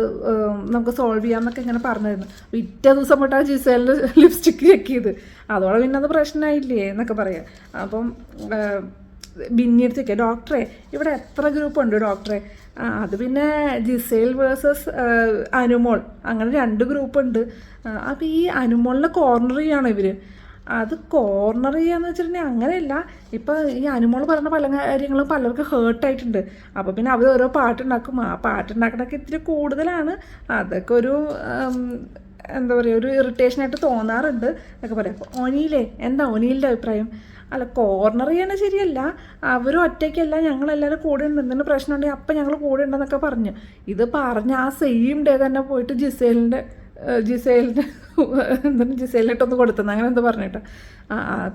നമുക്ക് സോൾവ് ചെയ്യാമെന്നൊക്കെ ഇങ്ങനെ പറഞ്ഞിരുന്നു. പിറ്റേ ദിവസം തൊട്ട് ആ ജിസേലിൻ്റെ ലിപ്സ്റ്റിക്ക് ചെക്ക് ചെയ്ത്, അതോടെ പിന്നെ അത് പ്രശ്നമായില്ലേ എന്നൊക്കെ പറയാം. അപ്പം ബിന്നിയെടുത്തേക്ക്, ഡോക്ടറെ ഇവിടെ എത്ര ഗ്രൂപ്പുണ്ട് ഡോക്ടറെ? അത് പിന്നെ ജിസേൽ വേഴ്സസ് അനുമോൾ, അങ്ങനെ 2 ഗ്രൂപ്പുണ്ട്. അപ്പോൾ ഈ അനുമോളിനെ കോർണർ ചെയ്യണോ ഇവർ? അത് കോർണർ ചെയ്യാന്ന് വെച്ചിട്ടുണ്ടെങ്കിൽ അങ്ങനെയല്ല. ഇപ്പം ഈ അനുമോൾ പറഞ്ഞ പല കാര്യങ്ങളും പലർക്കും ഹേർട്ടായിട്ടുണ്ട്. അപ്പോൾ പിന്നെ അവർ ഓരോ പാട്ടുണ്ടാക്കും, ആ പാട്ടുണ്ടാക്കണൊക്കെ ഇത്തിരി കൂടുതലാണ്. അതൊക്കെ ഒരു എന്താ പറയുക, ഒരു ഇറിറ്റേഷനായിട്ട് തോന്നാറുണ്ട് എന്നൊക്കെ പറയാം. അപ്പോൾ ഒനിയിലേ, എന്താ ഒനിയിലിൻ്റെ അഭിപ്രായം? അല്ല, കോർണർ ചെയ്യണത് ശരിയല്ല, അവരും ഒറ്റയ്ക്കല്ല, ഞങ്ങളെല്ലാവരും കൂടെ ഉണ്ട്, എന്തെങ്കിലും പ്രശ്നമുണ്ടെങ്കിൽ അപ്പം ഞങ്ങൾ കൂടെ ഉണ്ടെന്നൊക്കെ പറഞ്ഞു. ഇത് പറഞ്ഞ് ആ സെയിം ഡേ തന്നെ പോയിട്ട് ജിസേലിൻ്റെ എന്താണ് ജിസേലിനിട്ടൊന്ന് കൊടുത്തത്, അങ്ങനെ എന്താ പറഞ്ഞിട്ട്.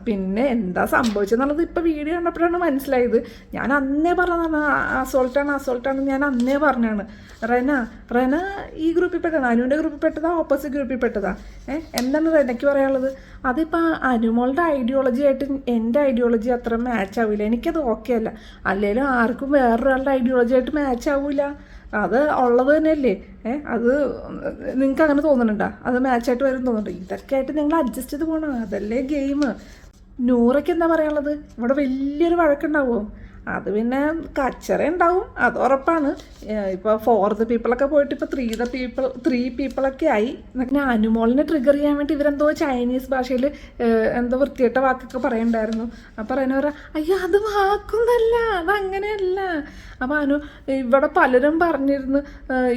പിന്നെ എന്താ സംഭവിച്ചെന്നുള്ളത് ഇപ്പോൾ വീഡിയോ കണ്ടപ്പോഴാണ് മനസ്സിലായത്. ഞാൻ അന്നേ പറഞ്ഞതാണ് അസോൾട്ടാണ് ഞാൻ അന്നേ പറഞ്ഞാണ്. റെന ഈ ഗ്രൂപ്പിൽ പെട്ടതാണ്, അനുവിൻ്റെ ഗ്രൂപ്പിൽ പെട്ടതാ, ഓപ്പോസിറ്റ് ഗ്രൂപ്പിൽ പെട്ടതാ. എന്താണ് റെനയ്ക്ക് പറയാനുള്ളത്? അതിപ്പോൾ അനുമോളുടെ ഐഡിയോളജി ആയിട്ട് എൻ്റെ ഐഡിയോളജി അത്ര മാച്ച് ആവില്ല, എനിക്കത് ഓക്കെ അല്ല. അല്ലെങ്കിലും ആർക്കും വേറൊരാളുടെ ഐഡിയോളജി ആയിട്ട് മാച്ച് ആവില്ല, അത് ഉള്ളത് തന്നെയല്ലേ. അത് നിങ്ങൾക്ക് അങ്ങനെ തോന്നുന്നുണ്ടോ? അത് മാച്ചായിട്ട് വരും തോന്നുന്നുണ്ടോ? ഇതൊക്കെ ആയിട്ട് നിങ്ങൾ അഡ്ജസ്റ്റ് ചെയ്ത് പോകണം, അതല്ലേ ഗെയിം. നൂറയ്ക്ക് എന്താ പറയാനുള്ളത്? ഇവിടെ വലിയൊരു വഴക്കുണ്ടാവുമോ? അത് പിന്നെ കച്ചറ ഉണ്ടാവും, അത് ഉറപ്പാണ്. ഇപ്പോൾ 4 പീപ്പിളൊക്കെ പോയിട്ട് ഇപ്പോൾ 3 പീപ്പിളൊക്കെ ആയി. പിന്നെ അനുമോളിനെ ട്രിഗർ ചെയ്യാൻ വേണ്ടി ഇവരെന്തോ ചൈനീസ് ഭാഷയിൽ എന്തോ വൃത്തിയിട്ട വാക്കൊക്കെ പറയണ്ടായിരുന്നു. അപ്പോൾ പറയുന്നവരാ, അയ്യോ അത് വാക്കൊന്നല്ല, അതങ്ങനെയല്ല. അപ്പോൾ ഇവിടെ പലരും പറഞ്ഞിരുന്നു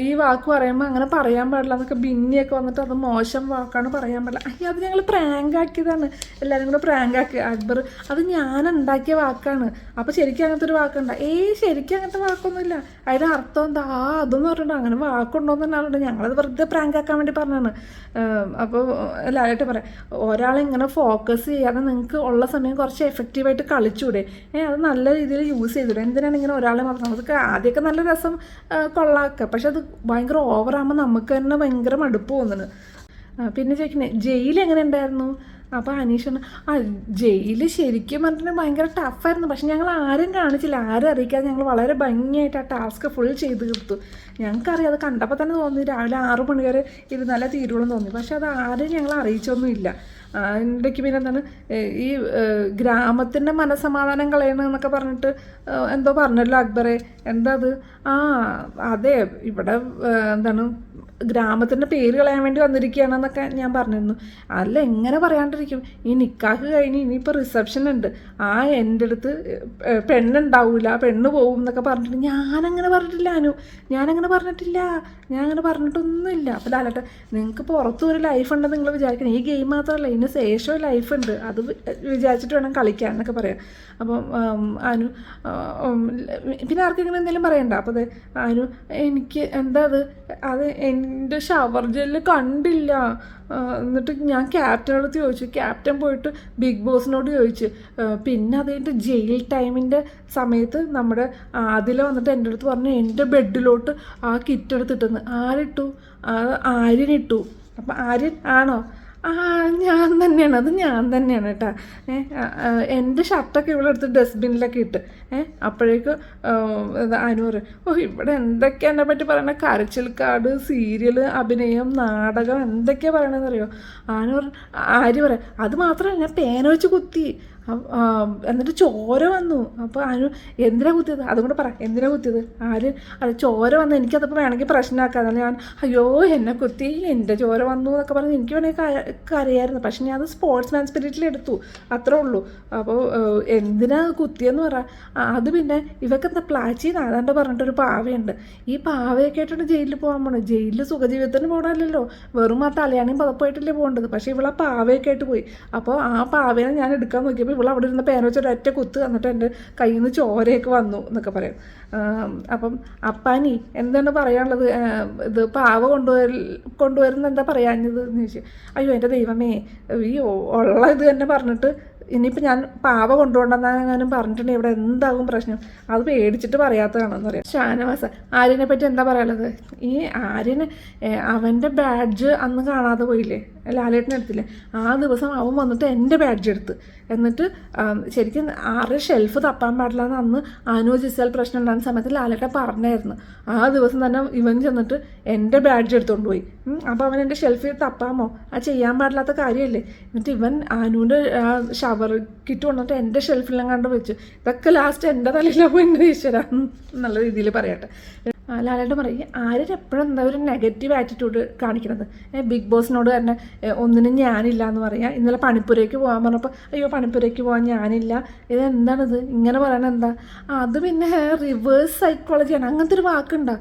ഈ വാക്ക് പറയുമ്പോൾ അങ്ങനെ പറയാൻ പാടില്ല എന്നൊക്കെ. ബിന്നിയൊക്കെ വന്നിട്ട് അത് മോശം വാക്കാണ് പറയാൻ പാടില്ല. അയ്യോ അത് ഞങ്ങൾ പ്രാങ്ക് ആക്കിയതാണ്, എല്ലാവരും കൂടെ പ്രാങ്ക് ആക്കി. അക്ബർ, അത് ഞാൻ ഉണ്ടാക്കിയ വാക്കാണ്, അപ്പോൾ ശരിക്കും അങ്ങനത്തെ ഒരു വാക്കുണ്ട. ശരിക്കും അങ്ങനത്തെ വാക്കൊന്നുമില്ല. അതിൻ്റെ അർത്ഥം എന്താ അതൊന്നും പറഞ്ഞിട്ട് അങ്ങനെ വാക്കുണ്ടോയെന്ന് തന്നെ പറഞ്ഞിട്ട് ഞങ്ങളത് വെറുതെ പ്രാങ്ക് ആക്കാൻ വേണ്ടി പറഞ്ഞാണ്. അപ്പോൾ ലാലേട്ടൻ പറയാം, ഒരാളെ ഇങ്ങനെ ഫോക്കസ് ചെയ്യാതെ നിങ്ങൾക്ക് ഉള്ള സമയം കുറച്ച് എഫക്റ്റീവായിട്ട് കളിച്ചൂടെ, അത് നല്ല രീതിയിൽ യൂസ് ചെയ്തൂടെ, എന്തിനാണ് ഇങ്ങനെ ഒരാളെ മാത്രം. അതൊക്കെ ആദ്യമൊക്കെ നല്ല രസം കൊള്ളാക്കുക, പക്ഷെ അത് ഭയങ്കര ഓവറാകുമ്പോൾ നമുക്ക് തന്നെ ഭയങ്കര മടുപ്പ് തോന്നുന്നു. പിന്നെ ചോദിക്കണേ ജയിൽ എങ്ങനെ ഉണ്ടായിരുന്നു. അപ്പോൾ അനീഷ് ജയിൽ ശരിക്കും പറഞ്ഞിട്ടുണ്ടെങ്കിൽ ഭയങ്കര ടഫായിരുന്നു. പക്ഷെ ഞങ്ങൾ ആരും കാണിച്ചില്ല, ആരും അറിയിക്കാതെ ഞങ്ങൾ വളരെ ഭംഗിയായിട്ട് ആ ടാസ്ക് ഫുൾ ചെയ്ത് കൊടുത്തു. ഞങ്ങൾക്കറിയാം, അത് കണ്ടപ്പോൾ തന്നെ തോന്നി രാവിലെ 6 മണി വരെ ഇരുന്നാലേ തീരുവോളം തോന്നി. പക്ഷെ അത് ആരും ഞങ്ങൾ അറിയിച്ചൊന്നുമില്ല. ഇടയ്ക്ക് പിന്നെ എന്താണ് ഈ ഗ്രാമത്തിൻ്റെ മനസ്സമാധാനം കളയണമെന്നൊക്കെ പറഞ്ഞിട്ട് എന്തോ പറഞ്ഞല്ലോ അക്ബറെ, എന്താ അത്? അതെ, ഇവിടെ എന്താണ് ഗ്രാമത്തിൻ്റെ പേര് കളയാൻ വേണ്ടി വന്നിരിക്കുകയാണെന്നൊക്കെ ഞാൻ പറഞ്ഞിരുന്നു. അല്ല, എങ്ങനെ പറയാണ്ടിരിക്കും, ഈ നിക്കാഹ് കഴിഞ്ഞ് ഇനിയിപ്പോൾ റിസപ്ഷൻ ഉണ്ട്, എൻ്റെ അടുത്ത് പെണ്ണുണ്ടാവില്ല, പെണ്ണ് പോകും എന്നൊക്കെ പറഞ്ഞിട്ട് ഞാനങ്ങനെ പറഞ്ഞിട്ടില്ല. ഞാനങ്ങനെ പറഞ്ഞിട്ടില്ല, ഞാൻ അങ്ങനെ പറഞ്ഞിട്ടൊന്നുമില്ല. അപ്പോൾ ലാലേട്ടൻ, നിങ്ങൾക്ക് പുറത്തും ഒരു ലൈഫ് ഉണ്ടെന്ന് നിങ്ങൾ വിചാരിക്കണം, ഈ ഗെയിം മാത്രമല്ല ഇതിന് ശേഷം ലൈഫ് ഉണ്ട്, അത് വിചാരിച്ചിട്ട് വേണം കളിക്കാൻ എന്നൊക്കെ പറയാം. അപ്പം അനു പിന്നെ ആർക്കെങ്കിലും എന്തെങ്കിലും പറയണ്ട. അപ്പോൾ അനു, എനിക്ക് എന്താ അത് എൻ്റെ ഷവർ ജെല്ല് കണ്ടില്ല. എന്നിട്ട് ഞാൻ ക്യാപ്റ്റനോട് ചോദിച്ചു, ക്യാപ്റ്റൻ പോയിട്ട് ബിഗ് ബോസിനോട് ചോദിച്ചു. പിന്നെ അത് കഴിഞ്ഞിട്ട് ജയിൽ ടൈമിൻ്റെ സമയത്ത് നമ്മുടെ അതിൽ വന്നിട്ട് എൻ്റെ അടുത്ത് പറഞ്ഞു എൻ്റെ ബെഡിലോട്ട് ആ കിറ്റ് എടുത്തിട്ടെന്ന്. ആരിട്ടു? ആര്യനിട്ടു. അപ്പം ആര്യൻ ആണോ? ഞാൻ തന്നെയാണ്, അത് ഞാൻ തന്നെയാണ് കേട്ടോ. എൻ്റെ ഷർട്ടൊക്കെ ഇവിടെ എടുത്ത് ഡസ്റ്റ്ബിന്നിലൊക്കെ ഇട്ട് അപ്പോഴേക്ക് അനു പറയും, ഇവിടെ എന്തൊക്കെയാണ് എന്നെ പറ്റി പറയണത്, കരച്ചിൽ കാർഡ്, സീരിയൽ, അഭിനയം, നാടകം, എന്തൊക്കെയാണ് പറയണതെന്നറിയോ? ആര് പറയാം, അത് മാത്രമല്ല ഞാൻ പേന വെച്ച് കുത്തി, എന്നിട്ട് ചോര വന്നു. അപ്പോൾ അനു, എന്തിനാ കുത്തിയത്? അതും കൂടെ പറ, എന്തിനാ കുത്തിയത്? അത് ചോര വന്നു, എനിക്കതപ്പോൾ വേണമെങ്കിൽ പ്രശ്നമാക്കാം. അതല്ല ഞാൻ അയ്യോ എന്നെ കുത്തി, എൻ്റെ ചോര വന്നു എന്നൊക്കെ പറഞ്ഞ് എനിക്ക് വേണമെങ്കിൽ കരയായിരുന്നു. പക്ഷെ ഞാൻ അത് സ്പോർട്സ്മാൻ സ്പിരിറ്റിലെടുത്തു, അത്രേ ഉള്ളൂ. അപ്പോൾ എന്തിനാ കുത്തിയെന്ന് പറ. അത് പിന്നെ ഇവർക്ക് എന്താ പ്ലാച്ചിന്ന് അതാണ്ട് പറഞ്ഞിട്ടൊരു പാവയുണ്ട്. ഈ പാവയൊക്കെ ആയിട്ടാണ് ജയിലിൽ പോകാൻ പോണത്. ജയിലിൽ സുഖജീവിതത്തിന് പോകണമല്ലോ, വെറും ആ തലയാണിയും പതപ്പായിട്ടല്ലേ പോകേണ്ടത്. പക്ഷേ ഇവളാ പാവയൊക്കെ ആയിട്ട് പോയി. അപ്പോൾ ആ പാവേനെ ഞാൻ എടുക്കാൻ നോക്കിയപ്പോൾ ഇവിടെ അവിടെ ഇരുന്ന് പേന വെച്ചൊരു ഒറ്റ കുത്ത്, എന്നിട്ട് എൻ്റെ കയ്യിൽ നിന്ന് ചോരയൊക്കെ വന്നു എന്നൊക്കെ പറയും. അപ്പം അപ്പാനി എന്താണ് പറയാനുള്ളത്? ഇത് പാവ കൊണ്ടുവരുന്ന എന്താ പറയാഞ്ഞത് എന്ന് ചോദിച്ചു. അയ്യോ എൻ്റെ ദൈവമേ, ഈ ഉള്ള ഇത് തന്നെ പറഞ്ഞിട്ട് ഇനിയിപ്പോൾ ഞാൻ പാവ കൊണ്ടുപോകണ്ടെന്നെങ്ങാനും പറഞ്ഞിട്ടുണ്ടെങ്കിൽ ഇവിടെ എന്താകും പ്രശ്നം? അത് പേടിച്ചിട്ട് പറയാത്തതാണെന്ന് പറയാം. ഷാനവാസ, ആര്യനെ പറ്റി എന്താ പറയാനുള്ളത്? ഈ ആര്യന് അവൻ്റെ ബാഡ്ജ് അന്ന് കാണാതെ പോയില്ലേ, ലാലേട്ടനെ എടുത്തില്ലേ, ആ ദിവസം അവൻ വന്നിട്ട് എൻ്റെ ബാഡ്ജ് എടുത്ത്. എന്നിട്ട് ശരിക്കും ആരുടെ ഷെൽഫ് തപ്പാൻ പാടില്ല എന്ന് അന്ന് അനു ജിസൽ പ്രശ്നം ഉണ്ടാകുന്ന സമയത്ത് ലാലേട്ടൻ പറഞ്ഞായിരുന്നു. ആ ദിവസം തന്നെ ഇവൻ ചെന്നിട്ട് എൻ്റെ ബാഡ്ജ് എടുത്തുകൊണ്ട് പോയി. അപ്പോൾ അവൻ എൻ്റെ ഷെൽഫിൽ തപ്പാമോ? അത് ചെയ്യാൻ പാടില്ലാത്ത കാര്യമല്ലേ? എന്നിട്ട് ഇവൻ അനുവിൻ്റെ ഷവർ കിറ്റ് കൊണ്ടിട്ട് എൻ്റെ ഷെൽഫിലും കണ്ട് വെച്ചു. ഇതൊക്കെ ലാസ്റ്റ് എൻ്റെ തലയിലാണ് പോയി എൻ്റെ ഈശ്വര എന്നുള്ള രീതിയിൽ പറയട്ടെ. ലാലേട്ടൻ പറയും, ആരും എപ്പോഴും എന്താ ഒരു നെഗറ്റീവ് ആറ്റിറ്റ്യൂഡ് കാണിക്കുന്നത്. ബിഗ് ബോസിനോട് തന്നെ ഒന്നിനും ഞാനില്ല എന്ന് പറയാം. ഇന്നലെ പണിപ്പുരയ്ക്ക് പോകാൻ പറഞ്ഞപ്പോൾ അയ്യോ പണിപ്പുരയ്ക്ക് പോകാൻ ഞാനില്ല, ഇതെന്താണിത് ഇങ്ങനെ പറയണത്? എന്താ അത്? പിന്നെ റിവേഴ്സ് സൈക്കോളജിയാണ്, അങ്ങനത്തെ ഒരു വാക്കുണ്ടോ?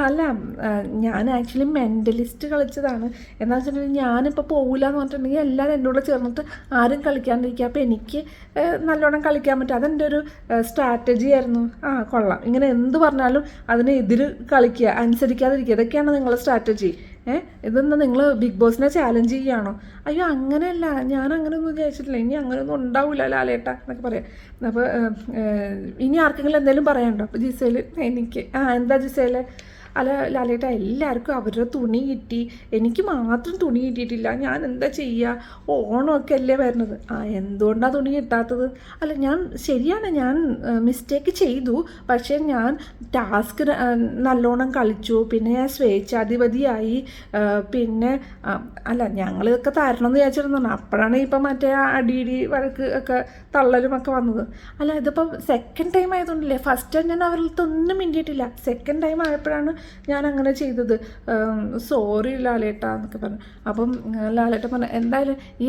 അല്ല, ഞാൻ ആക്ച്വലി മെൻ്റലിസ്റ്റ് കളിച്ചതാണ്. എന്താ വെച്ചിട്ടുണ്ടെങ്കിൽ ഞാനിപ്പോൾ പോകില്ല എന്ന് പറഞ്ഞിട്ടുണ്ടെങ്കിൽ എല്ലാവരും എൻ്റെ കൂടെ ചേർന്നിട്ട് ആരും കളിക്കാണ്ടിരിക്കുക, അപ്പോൾ എനിക്ക് നല്ലോണം കളിക്കാൻ പറ്റും. അതെൻ്റെ ഒരു സ്ട്രാറ്റജി ആയിരുന്നു. കൊള്ളാം, ഇങ്ങനെ എന്ത് പറഞ്ഞാലും അതിന് എതിര് കളിക്കുക, അനുസരിക്കാതിരിക്കുക, ഇതൊക്കെയാണ് നിങ്ങളുടെ സ്ട്രാറ്റജി. ഇതെന്താ നിങ്ങൾ ബിഗ് ബോസിനെ ചാലഞ്ച് ചെയ്യുകയാണോ? അയ്യോ അങ്ങനെയല്ല, ഞാൻ അങ്ങനെയൊന്നും വിചാരിച്ചിട്ടില്ല, ഇനി അങ്ങനെയൊന്നും ഉണ്ടാവില്ല ലാലേട്ട എന്നൊക്കെ പറയാം. അപ്പോൾ ഇനി ആർക്കെങ്കിലും എന്തെങ്കിലും പറയാനുണ്ടോ? അപ്പോൾ ജിസേൽ, എനിക്ക് എന്താ ജിസേലെ? അല്ല ലാലേട്ട, എല്ലാവർക്കും അവരുടെ തുണി കിട്ടി, എനിക്ക് മാത്രം തുണി കിട്ടിയിട്ടില്ല, ഞാൻ എന്താ ചെയ്യുക? ഓണമൊക്കെ അല്ലേ വരുന്നത്. എന്തുകൊണ്ടാണ് തുണി കിട്ടാത്തത്? അല്ല, ശരിയാണ്, ഞാൻ മിസ്റ്റേക്ക് ചെയ്തു, പക്ഷേ ഞാൻ ടാസ്ക് നല്ലോണം കളിച്ചു, പിന്നെ ഞാൻ സ്വേച്ഛാധിപതിയായി, പിന്നെ അല്ല ഞങ്ങളിതൊക്കെ തരണമെന്ന് വിചാരിച്ചിരുന്നു. അപ്പോഴാണ് ഇപ്പം മറ്റേ അടിയിടി വഴക്ക് ഒക്കെ തള്ളലും ഒക്കെ വന്നത്. അല്ല, ഇതിപ്പം സെക്കൻഡ് ടൈം ആയതുകൊണ്ടല്ലേ, ഫസ്റ്റ് ടൈം ഞാൻ അവരിലത്തൊന്നും മിണ്ടിയിട്ടില്ല, സെക്കൻഡ് ടൈം ആയപ്പോഴാണ് ഞാൻ അങ്ങനെ ചെയ്തത്, സോറി ലാലേട്ട എന്നൊക്കെ പറഞ്ഞു. അപ്പം ലാലേട്ടൻ പറഞ്ഞു, എന്തായാലും ഈ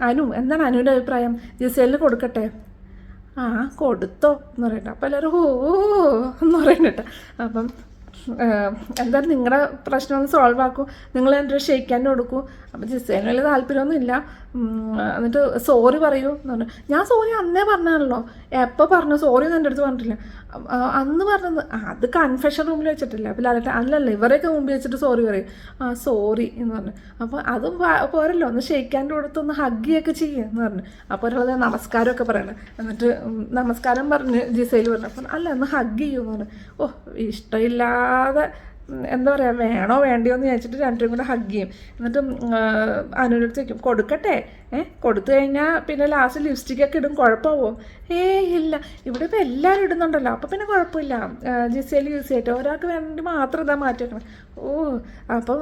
അനു എന്താണ് അനുവിൻ്റെ അഭിപ്രായം? ജിസേലിന് കൊടുക്കട്ടെ? കൊടുത്തോ എന്ന് പറയട്ടെ. അപ്പം എല്ലാവരും ഓ എന്ന് പറയണ്ട. അപ്പം എന്തായാലും നിങ്ങളുടെ പ്രശ്നം ഒന്ന് സോൾവ് ആക്കും, നിങ്ങൾ എൻ്റെ ഒരു ഷെയ്ക്കാൻ കൊടുക്കൂ. അപ്പം ജിസേലിന് വലിയ താല്പര്യമൊന്നുമില്ല. എന്നിട്ട് സോറി പറയൂ എന്ന് പറഞ്ഞു. ഞാൻ സോറി അന്നേ പറഞ്ഞാണല്ലോ, എപ്പോൾ പറഞ്ഞു സോറി ഒന്നും എൻ്റെ അടുത്ത് പറഞ്ഞിട്ടില്ല. അന്ന് പറഞ്ഞത് അത് കൺഫെഷൻ റൂമിൽ വെച്ചിട്ടില്ല. അപ്പോൾ അല്ലല്ല ഇവരെയൊക്കെ മുമ്പിൽ വെച്ചിട്ട് സോറി പറയും. സോറി എന്ന് പറഞ്ഞു. അപ്പോൾ അതും പോരല്ലോ, ഒന്ന് ഷെയ്ക്കാൻ്റെ കൊടുത്തൊന്ന് ഹഗ്ഗിയൊക്കെ ചെയ്യുമെന്ന് പറഞ്ഞു. അപ്പോൾ ഒരാളത് നമസ്കാരമൊക്കെ പറയണം. എന്നിട്ട് നമസ്കാരം പറഞ്ഞ് ജിസേൽ പറഞ്ഞു. അപ്പം അല്ല ഒന്ന് ഹഗ് ചെയ്യുമെന്ന് പറഞ്ഞു. ഇഷ്ടമില്ലാതെ എന്താ പറയുക, വേണോ വേണ്ടിയോ എന്ന് ചോദിച്ചിട്ട് രണ്ടുപേരും കൂടെ ഹഗ് ചെയ്യും. എന്നിട്ട് അനുവിനടുത്ത് വയ്ക്കും, കൊടുക്കട്ടെ കൊടുത്തു കഴിഞ്ഞാൽ പിന്നെ ലാസ്റ്റ് ലിപ്സ്റ്റിക്കൊക്കെ ഇടും, കുഴപ്പമാവോ? ഇല്ല, ഇവിടെ ഇപ്പോൾ എല്ലാവരും ഇടുന്നുണ്ടല്ലോ, അപ്പോൾ പിന്നെ കുഴപ്പമില്ല. ജിസേൽ യൂസ് ചെയ്യട്ടെ, ഒരാൾക്ക് വേണ്ടി മാത്രം ഇതാ മാറ്റി വെക്കണം. അപ്പോൾ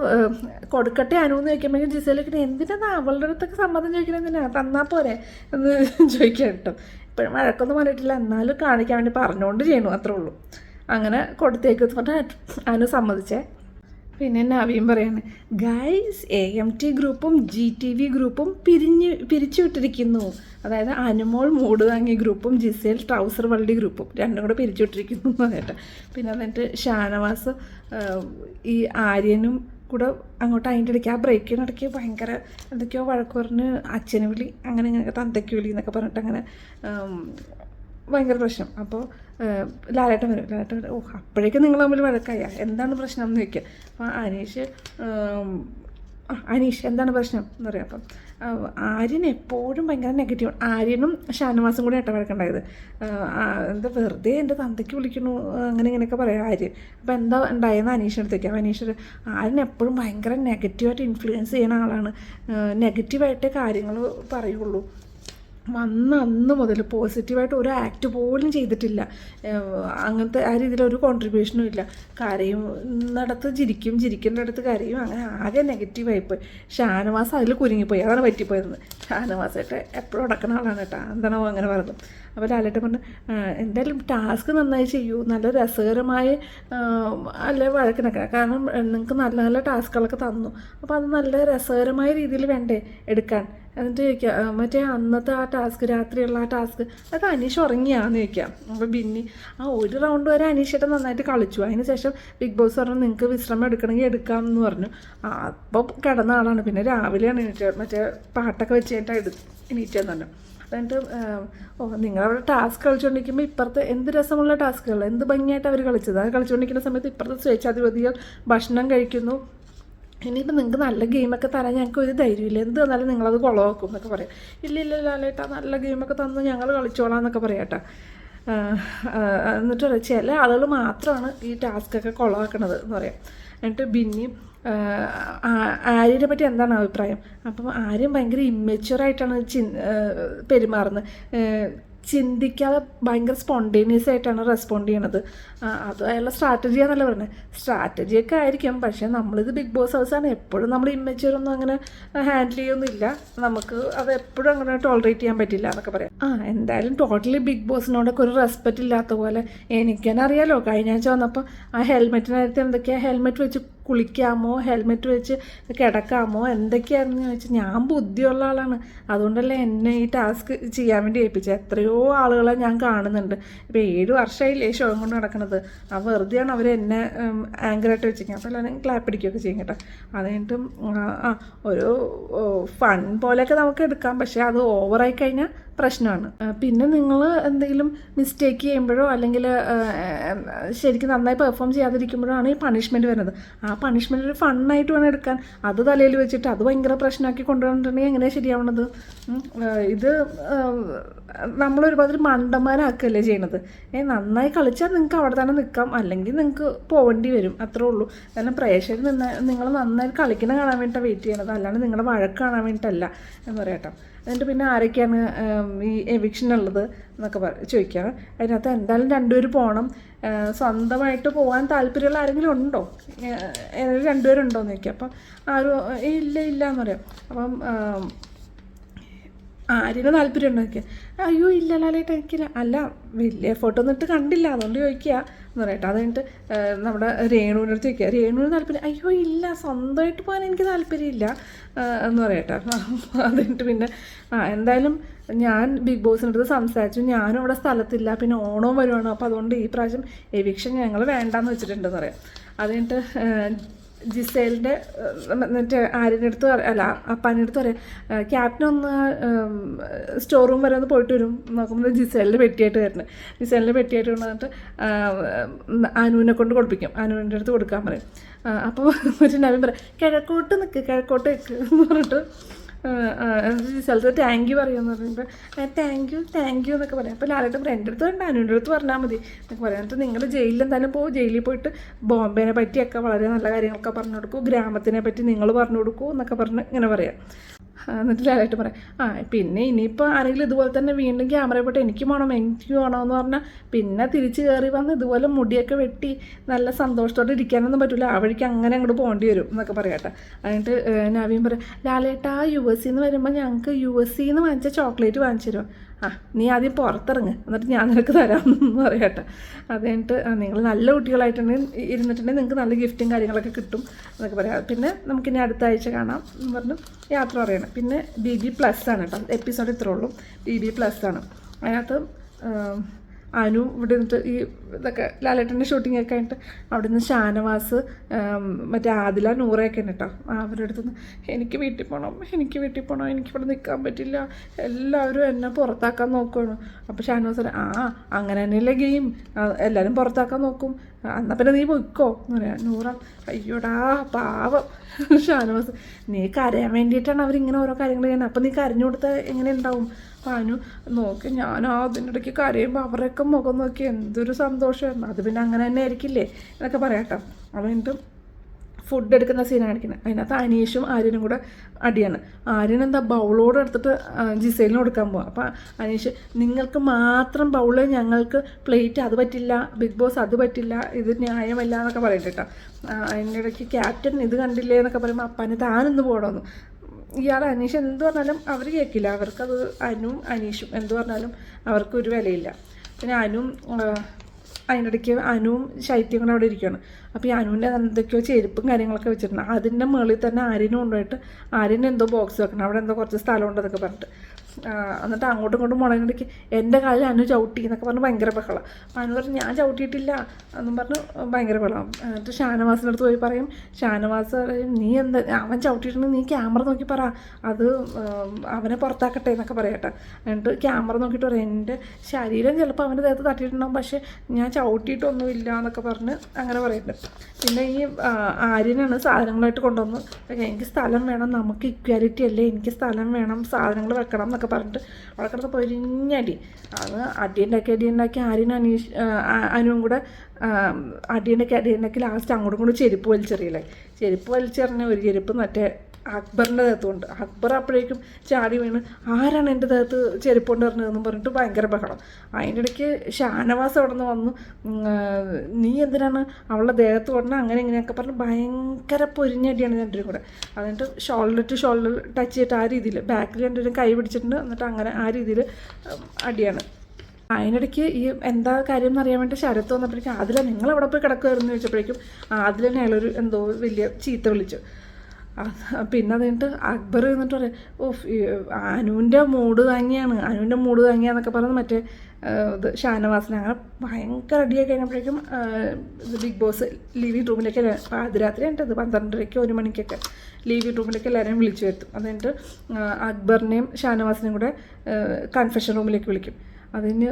കൊടുക്കട്ടെ അനുവെന്ന് ചോദിക്കുമ്പോൾ ജിസേലൊക്കെ എന്തിനാ അവളുടെ അടുത്തൊക്കെ സമ്മതം ചോദിക്കണത്, എന്തിനാ തന്നാൽ പോരെ എന്ന് ചോദിക്കാം കേട്ടോ. ഇപ്പോഴും വഴക്കൊന്നും പറഞ്ഞിട്ടില്ല, എന്നാലും കാണിക്കാൻ വേണ്ടി പറഞ്ഞുകൊണ്ട് ചെയ്യണു, അത്രേ ഉള്ളൂ. അങ്ങനെ കൊടുത്തേക്ക് പറഞ്ഞിട്ട് അനു സമ്മതിച്ചേ. പിന്നെ നവീൻ പറയാണ്, ഗൈസ് AMT ഗ്രൂപ്പും GTV ഗ്രൂപ്പും പിരിച്ചു വിട്ടിരിക്കുന്നു. അതായത് അനുമോൾ മൂട് വാങ്ങിയ ഗ്രൂപ്പും ജിസേൽ ട്രൗസർ വള്ളി ഗ്രൂപ്പും രണ്ടും കൂടെ പിരിച്ചു വിട്ടിരിക്കുന്നു എന്ന് പറഞ്ഞിട്ട്. പിന്നെ എന്നിട്ട് ഷാനവാസ് ഈ ആര്യനും കൂടെ അങ്ങോട്ട് അതിൻ്റെ ഇടയ്ക്ക് ആ ബ്രേക്കിനിടയ്ക്ക് ഭയങ്കര എന്തൊക്കെയോ വഴക്ക് പറഞ്ഞ് അച്ഛനെ വിളി അങ്ങനെ ഇങ്ങനെ തന്തയ്ക്ക് വിളി എന്നൊക്കെ പറഞ്ഞിട്ട് അങ്ങനെ ഭയങ്കര പ്രശ്നം. അപ്പോൾ ലാലേട്ടൻ വരും. അപ്പോഴേക്കും നിങ്ങൾ തമ്മിൽ വഴക്കായ എന്താണ് പ്രശ്നം എന്ന് ചോദിക്കുക. അപ്പോൾ അനീഷ് എന്താണ് പ്രശ്നം എന്ന് പറയാം. അപ്പം ആര്യൻ എപ്പോഴും ഭയങ്കര നെഗറ്റീവ്. ആര്യനും ഷാനവാസും കൂടി വഴക്കുണ്ടായത്. എന്താ വെറുതെ എൻ്റെ തന്തയ്ക്ക് വിളിക്കണു അങ്ങനെ ഇങ്ങനെയൊക്കെ പറയാം ആര്യൻ. അപ്പോൾ എന്താ ഉണ്ടായെന്ന് അനീഷിനടുത്ത് വയ്ക്കാം. അനീഷ് ആര്യൻ എപ്പോഴും ഭയങ്കര നെഗറ്റീവായിട്ട് ഇൻഫ്ലുവൻസ് ചെയ്യുന്ന ആളാണ്, നെഗറ്റീവായിട്ടേ കാര്യങ്ങൾ പറയുള്ളൂ. അന്ന് മുതൽ പോസിറ്റീവായിട്ട് ഒരു ആക്ട് പോലും ചെയ്തിട്ടില്ല. അങ്ങനത്തെ ആ രീതിയിൽ ഒരു കോൺട്രിബ്യൂഷനും ഇല്ല. കരയുന്നിടത്ത് ചിരിക്കേണ്ടടുത്ത് കരയും. അങ്ങനെ ആകെ നെഗറ്റീവായിപ്പോയി. ഷാനവാസ് അതിൽ കുരുങ്ങിപ്പോയി, അതാണ് പറ്റിപ്പോയിരുന്നത്. ഷാനവാസായിട്ട് എപ്പോഴും അടക്കണ ആളാണ് കേട്ടോ, എന്താണോ അങ്ങനെ പറഞ്ഞത്. അപ്പോൾ ലാലേട്ടൻ പറഞ്ഞു, എന്തായാലും ടാസ്ക് നന്നായി ചെയ്യൂ, നല്ല രസകരമായി അല്ലേ വഴക്കിനൊക്കെ, കാരണം നിങ്ങൾക്ക് നല്ല നല്ല ടാസ്കുകളൊക്കെ തന്നു, അപ്പോൾ അത് നല്ല രസകരമായ രീതിയിൽ വേണ്ടേ എടുക്കാൻ. എന്നിട്ട് ചോദിക്കുക, മറ്റേ അന്നത്തെ ആ ടാസ്ക്, രാത്രിയുള്ള ആ ടാസ്ക് അതൊക്കെ അനീഷ് ഉറങ്ങിയാന്ന് ചോദിക്കാം. അപ്പോൾ ബിന്നി ഒരു റൗണ്ട് വരെ അനീഷേട്ടൻ നന്നായിട്ട് കളിച്ചു. അതിന് ശേഷം ബിഗ് ബോസ് പറഞ്ഞു നിങ്ങൾക്ക് വിശ്രമം എടുക്കണമെങ്കിൽ എടുക്കാമെന്ന് പറഞ്ഞു. അപ്പോൾ കിടന്ന ആളാണ്. പിന്നെ രാവിലെയാണ് എണീറ്റ്, മറ്റേ പാട്ടൊക്കെ വെച്ച് കഴിഞ്ഞിട്ട് എണീറ്റെന്ന് പറഞ്ഞു. എന്നിട്ട് നിങ്ങളവിടെ ടാസ്ക് കളിച്ചുകൊണ്ടിരിക്കുമ്പോൾ ഇപ്പുറത്ത് എന്ത് രസമുള്ള ടാസ്കുകൾ, എന്ത് ഭംഗിയായിട്ട് അവർ കളിച്ചത്. അത് കളിച്ചുകൊണ്ടിരിക്കുന്ന സമയത്ത് ഇപ്പുറത്ത് സ്വേച്ഛാധിപതികൾ ഭക്ഷണം കഴിക്കുന്നു. ഇനിയിപ്പോൾ നിങ്ങൾക്ക് നല്ല ഗെയിമൊക്കെ തരാൻ ഞങ്ങൾക്ക് ഒരു ധൈര്യമില്ല, എന്ത് തന്നാലും നിങ്ങളത് കുളമാക്കും എന്നൊക്കെ പറയാം. ഇല്ല ലാലേട്ടാ, നല്ല ഗെയിമൊക്കെ തന്ന് ഞങ്ങൾ കളിച്ചോളാം എന്നൊക്കെ പറയാം കേട്ടോ. എന്നിട്ട് ചില ആളുകൾ മാത്രമാണ് ഈ ടാസ്കൊക്കെ കുളമാക്കണത് എന്ന് പറയാം. എന്നിട്ട് ബിന്നിയും ആര്യനെ പറ്റി എന്താണ് അഭിപ്രായം. അപ്പം ആര്യം ഭയങ്കര ഇമ്മെച്യൂറായിട്ടാണ് പെരുമാറുന്നത്, ചിന്തിക്കാതെ ഭയങ്കര സ്പോണ്ടേനിയസ് ആയിട്ടാണ് റെസ്പോണ്ട് ചെയ്യണത്. അത് അയാളുടെ സ്ട്രാറ്റജിയാണെന്നല്ല പറയുന്നത്. സ്ട്രാറ്റജിയൊക്കെ ആയിരിക്കും, പക്ഷേ നമ്മളിത് ബിഗ് ബോസ് ഹൗസാണ്, എപ്പോഴും നമ്മൾ ഇമ്മച്യൂറൊന്നും അങ്ങനെ ഹാൻഡിൽ ചെയ്യൊന്നുമില്ല, നമുക്ക് അത് എപ്പോഴും അങ്ങനെ ടോളറേറ്റ് ചെയ്യാൻ പറ്റില്ല എന്നൊക്കെ പറയാം. എന്തായാലും ടോട്ടലി ബിഗ് ബോസിനോടൊക്കെ ഒരു റെസ്പെക്റ്റ് ഇല്ലാത്ത പോലെ എനിക്കെന്നെ അറിയാലോ. കഴിഞ്ഞ ആഴ്ച വന്നപ്പോൾ ആ ഹെൽമെറ്റിനകത്ത് എന്തൊക്കെയാണ്, ഹെൽമെറ്റ് വെച്ച് കുളിക്കാമോ, ഹെൽമെറ്റ് വെച്ച് കിടക്കാമോ, എന്തൊക്കെയാണെന്ന് ചോദിച്ചാൽ ഞാൻ ബുദ്ധിയുള്ള ആളാണ്, അതുകൊണ്ടല്ലേ എന്നെ ഈ ടാസ്ക് ചെയ്യാൻ വേണ്ടി ഏൽപ്പിച്ചത്. എത്രയോ ആളുകളെ ഞാൻ കാണുന്നുണ്ട്. ഇപ്പോൾ 7 വർഷമായില്ലേ ഷോ കൊണ്ട് നടക്കുന്നത്. വെറുതെയാണ് അവർ എന്നെ ആങ്കറായിട്ട് വെച്ചിരിക്കുന്നത്. അപ്പോൾ എല്ലാവരും ക്ലാപ്പ് അടിക്കുകയൊക്കെ ചെയ്യും കേട്ടോ. അത് കഴിഞ്ഞിട്ടും ഒരു ഫൺ പോലെയൊക്കെ നമുക്ക് എടുക്കാം, പക്ഷേ അത് ഓവറായി കഴിഞ്ഞാൽ പ്രശ്നമാണ്. പിന്നെ നിങ്ങൾ എന്തെങ്കിലും മിസ്റ്റേക്ക് ചെയ്യുമ്പോഴോ അല്ലെങ്കിൽ ശരിക്കും നന്നായി പെർഫോം ചെയ്യാതിരിക്കുമ്പോഴോ ആണ് ഈ പണിഷ്മെൻറ്റ് വരുന്നത്. ആ പണിഷ്മെൻറ്റ് ഒരു ഫണ്ണായിട്ട് വേണം എടുക്കാൻ. അത് തലയിൽ വെച്ചിട്ട് അത് ഭയങ്കര പ്രശ്നമാക്കി കൊണ്ടുവന്നിട്ടുണ്ടെങ്കിൽ എങ്ങനെയാണ് ശരിയാവണത്? ഇത് നമ്മളൊരുമാതിരി മണ്ടന്മാരാക്കുകയല്ലേ ചെയ്യണത്. നന്നായി കളിച്ചാൽ നിങ്ങൾക്ക് അവിടെ തന്നെ നിൽക്കാം, അല്ലെങ്കിൽ നിങ്ങൾക്ക് പോവേണ്ടി വരും, അത്രേ ഉള്ളൂ. കാരണം പ്രേക്ഷകർ നിങ്ങൾ നന്നായി കളിക്കുന്ന കാണാൻ വേണ്ടിയിട്ടാണ് വെയിറ്റ് ചെയ്യണത്, അല്ലാണ്ട് നിങ്ങളുടെ വഴക്ക് കാണാൻ വേണ്ടിയിട്ടല്ല എന്ന് പറയട്ടോ. എന്നിട്ട് പിന്നെ ആരൊക്കെയാണ് ഈ എവിക്ഷൻ ഉള്ളത് എന്നൊക്കെ ചോദിക്കുകയാണ്. അതിനകത്ത് എന്തായാലും 2 പേര് പോകണം. സ്വന്തമായിട്ട് പോകാൻ താല്പര്യമുള്ള ആരെങ്കിലും ഉണ്ടോ, 2 പേരുണ്ടോയെന്ന് ചോദിക്കുക. അപ്പം ആരും ഇല്ല എന്ന് പറയാം. അപ്പം ആര്യന് താല്പര്യം ഉണ്ടോ ചോദിക്കുക. അയ്യോ ഇല്ല ലാലേട്ടാ എനിക്കില്ല. അല്ല വലിയ എഫേർട്ടൊന്നും ഇട്ട് കണ്ടില്ല, അതുകൊണ്ട് ചോദിക്കുക എന്ന് പറയട്ടെ. അത് കഴിഞ്ഞിട്ട് നമ്മുടെ രേണുവിൻ്റെ അടുത്ത് ചോദിക്കുക, രേണുവിന് താല്പര്യം. അയ്യോ ഇല്ല, സ്വന്തമായിട്ട് പോകാൻ എനിക്ക് താല്പര്യമില്ല എന്ന് പറയട്ടെ. അത് കഴിഞ്ഞിട്ട് പിന്നെ എന്തായാലും ഞാൻ ബിഗ് ബോസിൻ്റെ അടുത്ത് സംസാരിച്ചു, ഞാനും അവിടെ സ്ഥലത്തില്ല, പിന്നെ ഓണവും വരുവാണ്, അപ്പോൾ അതുകൊണ്ട് ഈ പ്രാവശ്യം എവിക്ഷൻ ഞങ്ങൾ വേണ്ടാന്ന് വെച്ചിട്ടുണ്ടെന്ന് പറയാം. അത് കഴിഞ്ഞിട്ട് ജിസേലിൻ്റെ മറ്റേ ആര്യൻ്റെ അടുത്ത് അല്ല അപ്പാൻ്റെ അടുത്ത് പറയാം ക്യാപ്റ്റൻ ഒന്ന് സ്റ്റോർ റൂം വരെ ഒന്ന് പോയിട്ട് വരും. നോക്കുമ്പോൾ ജിസേലിൻ്റെ പെട്ടിയായിട്ട് വരുന്നത്. ജിസേലിൻ്റെ പെട്ടിയായിട്ട് കൊണ്ടുവന്നിട്ട് അനുവിനെ കൊണ്ട് കൊടുപ്പിക്കും. അനുവിൻ്റെ അടുത്ത് കൊടുക്കാൻ പറയും. അപ്പോൾ ഒരു നവീൻ പറയാം കിഴക്കോട്ട് നിൽക്ക് എന്ന് പറഞ്ഞിട്ട് സ്ഥലത്ത് താങ്ക് യു പറയുമെന്ന് പറയുമ്പോൾ താങ്ക് യു എന്നൊക്കെ പറയാം. അപ്പോൾ ലാലേട്ടൻ പറയും എൻ്റെ അടുത്ത് വേണ്ട അനുവിൻ്റെ അടുത്ത് പറഞ്ഞാൽ മതി എന്നൊക്കെ പറയാം. എന്നിട്ട് നിങ്ങൾ ജയിലിൽ എന്തായാലും പോകും, ജയിലിൽ പോയിട്ട് ബോംബെനെ പറ്റിയൊക്കെ വളരെ നല്ല കാര്യങ്ങളൊക്കെ പറഞ്ഞു കൊടുക്കൂ, ഗ്രാമത്തിനെ പറ്റി നിങ്ങൾ പറഞ്ഞു കൊടുക്കൂ എന്നൊക്കെ പറഞ്ഞ് ഇങ്ങനെ പറയാം. എന്നിട്ട് ലാലേട്ടൻ പറയാം പിന്നെ ഇനിയിപ്പോൾ ആരെങ്കിലും ഇതുപോലെ തന്നെ വീണ്ടും ക്യാമറ പോയിട്ട് എനിക്ക് വേണമെന്ന് പറഞ്ഞാൽ പിന്നെ തിരിച്ച് കയറി വന്ന് ഇതുപോലെ മുടിയൊക്കെ വെട്ടി നല്ല സന്തോഷത്തോടെ ഇരിക്കാനൊന്നും പറ്റില്ല, ആ വഴിക്ക് അങ്ങനെ അങ്ങോട്ട് പോകേണ്ടി വരും എന്നൊക്കെ പറയാട്ടെ. എന്നിട്ട് നവീൻ പറയാം ലാലേട്ടാ US നിന്ന് വരുമ്പോൾ ഞങ്ങൾക്ക് US നിന്ന് വാങ്ങിച്ച ചോക്ലേറ്റ് വാങ്ങിച്ചു തരുമോ? നീ ആദ്യം പുറത്തിറങ്ങ് എന്നിട്ട് ഞാൻ നിനക്ക് തരാമെന്ന് പറയട്ടെ. അത് കഴിഞ്ഞിട്ട് നിങ്ങൾ നല്ല കുട്ടികളായിട്ടുണ്ടെങ്കിൽ ഇരുന്നിട്ടുണ്ടെങ്കിൽ നിങ്ങൾക്ക് നല്ല ഗിഫ്റ്റും കാര്യങ്ങളൊക്കെ കിട്ടും എന്നൊക്കെ പറയാം. പിന്നെ നമുക്കിനി അടുത്ത ആഴ്ച കാണാം എന്ന് പറഞ്ഞു യാത്ര പറയണം. പിന്നെ BB+ ആണ് കേട്ടോ, എപ്പിസോഡ് ഇത്രേ ഉള്ളൂ. BB+ ആണ്. അതിനകത്ത് അനു ഇവിടെ നിന്നിട്ട് ഈ ഇതൊക്കെ ലാലേട്ടൻ്റെ ഷൂട്ടിങ്ങൊക്കെ ആയിട്ട് അവിടെ നിന്ന് ഷാനവാസ് മറ്റേ ആദില നൂറയൊക്കെ ഉണ്ട് കേട്ടോ. അവരുടെ അടുത്തുനിന്ന് എനിക്ക് വീട്ടിൽ പോകണം, എനിക്കിവിടെ നിൽക്കാൻ പറ്റില്ല, എല്ലാവരും എന്നെ പുറത്താക്കാൻ നോക്കുകയാണ്. അപ്പോൾ ഷാനവാസ് അങ്ങനെ തന്നെയല്ലേ ഗെയിം, എല്ലാവരും പുറത്താക്കാൻ നോക്കും, എന്നാൽ പിന്നെ നീ പോയിക്കോ എന്ന് പറയാം. നൂറ അയ്യോടാ പാവം ഷാനവാസ്, നീ കരയാൻ വേണ്ടിയിട്ടാണ് അവരിങ്ങനെ ഓരോ കാര്യങ്ങൾ ചെയ്യുന്നത്, അപ്പം നീ കരഞ്ഞു കൊടുത്താൽ എങ്ങനെ ഉണ്ടാവും? പാനു നോക്കി ഞാൻ അതിൻ്റെ ഇടയ്ക്ക് കരയുമ്പോൾ അവരൊക്കെ മുഖം നോക്കി എന്തൊരു സന്തോഷമായിരുന്നു, അത് പിന്നെ അങ്ങനെ തന്നെ ആയിരിക്കില്ലേ എന്നൊക്കെ പറയാട്ടോ. അത് കഴിഞ്ഞിട്ട് ഫുഡ് എടുക്കുന്ന സീൻ കാണിക്കുന്നത്. അതിനകത്ത് അനീഷും ആര്യനും കൂടെ അടിയാണ്. ആര്യൻ എന്താ ബൗളോട് എടുത്തിട്ട് ജിസേലിന് കൊടുക്കാൻ പോവാം. അപ്പോൾ അനീഷ് നിങ്ങൾക്ക് മാത്രം ബൗള്, ഞങ്ങൾക്ക് പ്ലേറ്റ് അത് പറ്റില്ല, ബിഗ് ബോസ് അത് പറ്റില്ല, ഇത് ന്യായമല്ല എന്നൊക്കെ പറയുന്നത് കേട്ടോ. അതിൻ്റെ ഇടയ്ക്ക് ക്യാപ്റ്റൻ ഇത് കണ്ടില്ലേ എന്നൊക്കെ പറയുമ്പോൾ അപ്പാന് താനൊന്ന് പോകണമെന്ന്. ഇയാൾ അനീഷ് എന്ത് പറഞ്ഞാലും അവർ കേൾക്കില്ല, അവർക്കത് അനുവും അനീഷും എന്ത് പറഞ്ഞാലും അവർക്കൊരു വിലയില്ല. പിന്നെ അനുവും അതിൻ്റെ ഇടയ്ക്ക് അനുവും ശൈത്യം കൂടെ അവിടെ ഇരിക്കുകയാണ്. അപ്പോൾ ഈ അനുവിൻ്റെ എന്തൊക്കെയോ ചെരുപ്പും കാര്യങ്ങളൊക്കെ വെച്ചിട്ടുണ്ട്. അതിൻ്റെ മുകളിൽ തന്നെ ആര്യനും കൊണ്ടുപോയിട്ട് ആര്യന് എന്തോ ബോക്സ് വെക്കണം, അവിടെ എന്തോ കുറച്ച് സ്ഥലമുണ്ടെന്നൊക്കെ പറഞ്ഞിട്ട് എന്നിട്ട് അങ്ങോട്ടും ഇങ്ങോട്ടും മുളകിടയ്ക്ക് എൻ്റെ കാലിൽ അനു ചവിട്ടി എന്നൊക്കെ പറഞ്ഞ് ഭയങ്കര ബഹളം. അപ്പോൾ അനു പറഞ്ഞ് ഞാൻ ചവിട്ടിയിട്ടില്ല എന്നും പറഞ്ഞ് ഭയങ്കര ബഹളം. എന്നിട്ട് ഷാനവാസിൻ്റെ അടുത്ത് പോയി പറയും. ഷാനവാസ് പറയും നീ എന്താ അവൻ ചവിട്ടിയിട്ടുണ്ടെങ്കിൽ നീ ക്യാമറ നോക്കി പറ, അത് അവനെ പുറത്താക്കട്ടെ എന്നൊക്കെ പറയട്ടെ. എന്നിട്ട് ക്യാമറ നോക്കിയിട്ട് പറയും എൻ്റെ ശരീരം ചിലപ്പോൾ അവൻ്റെ ദേഹത്ത് തട്ടിയിട്ടുണ്ടാകും, പക്ഷേ ഞാൻ ചവിട്ടിയിട്ടൊന്നുമില്ല എന്നൊക്കെ പറഞ്ഞ് അങ്ങനെ പറയുന്നുണ്ട്. പിന്നെ ഈ ആര്യനാണ് സാധനങ്ങളായിട്ട് കൊണ്ടുവന്ന് എനിക്ക് സ്ഥലം വേണം, നമുക്ക് ഇക്വാലിറ്റി അല്ലേ, എനിക്ക് സ്ഥലം വേണം, സാധനങ്ങൾ വെക്കണം എന്നൊക്കെ പറഞ്ഞിട്ട് അവിടെ കിടന്ന് പൊരിഞ്ഞടി. അത് അടിയുണ്ടാക്കി ആര്യനും അനുവും കൂടെ അടിയുണ്ടാക്കി ലാസ്റ്റ് അങ്ങോട്ടും കൂടി ചെരുപ്പ് വലിച്ചെറിഞ്ഞ ഒരു ചെരുപ്പ് മറ്റേ അക്ബറിൻ്റെ ദേഹത്തുകൊണ്ട്. അക്ബർ അപ്പോഴേക്കും ചാടി വീണ് ആരാണ് എൻ്റെ ദേഹത്ത് ചെരുപ്പ് കൊണ്ട് എറിഞ്ഞതെന്നും പറഞ്ഞിട്ട് ഭയങ്കര ബഹളം. അതിൻ്റെ ഇടയ്ക്ക് ഷാനവാസ് അവിടെ നിന്ന് വന്നു, നീ എന്തിനാണ് അവളുടെ ദേഹത്ത് കൊണ്ടത് അങ്ങനെ ഇങ്ങനെയൊക്കെ പറഞ്ഞ് ഭയങ്കര പൊരിഞ്ഞടിയാണ് രണ്ടുപേരും കൂടെ. എന്നിട്ട് ഷോൾഡർ ടു ഷോൾഡർ ടച്ച് ചെയ്തിട്ട് ആ രീതിയിൽ ബാക്കിൽ രണ്ടുപേരും കൈ പിടിച്ചിട്ടുണ്ട്. എന്നിട്ട് അങ്ങനെ ആ രീതിയിൽ അടിയാണ്. അതിനിടയ്ക്ക് ഈ എന്താ കാര്യം എന്നറിയാൻ വേണ്ടി ശരത്ത് വന്നപ്പോഴേക്കും അതിലെ നിങ്ങളവിടെ പോയി കിടക്കുമായിരുന്നു ചോദിച്ചപ്പോഴേക്കും അതിലെന്നെ അയാളൊരു എന്തോ വലിയ ചീത്ത വിളിച്ചു. പിന്നെ അത് കഴിഞ്ഞിട്ട് അക്ബർ എന്നിട്ട് പറയാം അനുവിൻ്റെ മൂഡ് താങ്ങിയാന്നൊക്കെ പറഞ്ഞ് മറ്റേ ഇത് ഷാനവാസിനെ അങ്ങനെ ഭയങ്കര അടിയായി കഴിഞ്ഞപ്പോഴേക്കും ബിഗ് ബോസ് ലീവിംഗ് റൂമിലേക്ക് പാതിരാത്രി ആയിട്ടത് 12:30 1 മണിക്കൊക്കെ ലീവിംഗ് റൂമിലേക്ക് എല്ലാവരെയും വിളിച്ചു വരുത്തും. എന്നിട്ട് അക്ബറിനെയും ഷാനവാസിനെയും കൂടെ കൺഫെഷൻ റൂമിലേക്ക് വിളിക്കും. അതിന്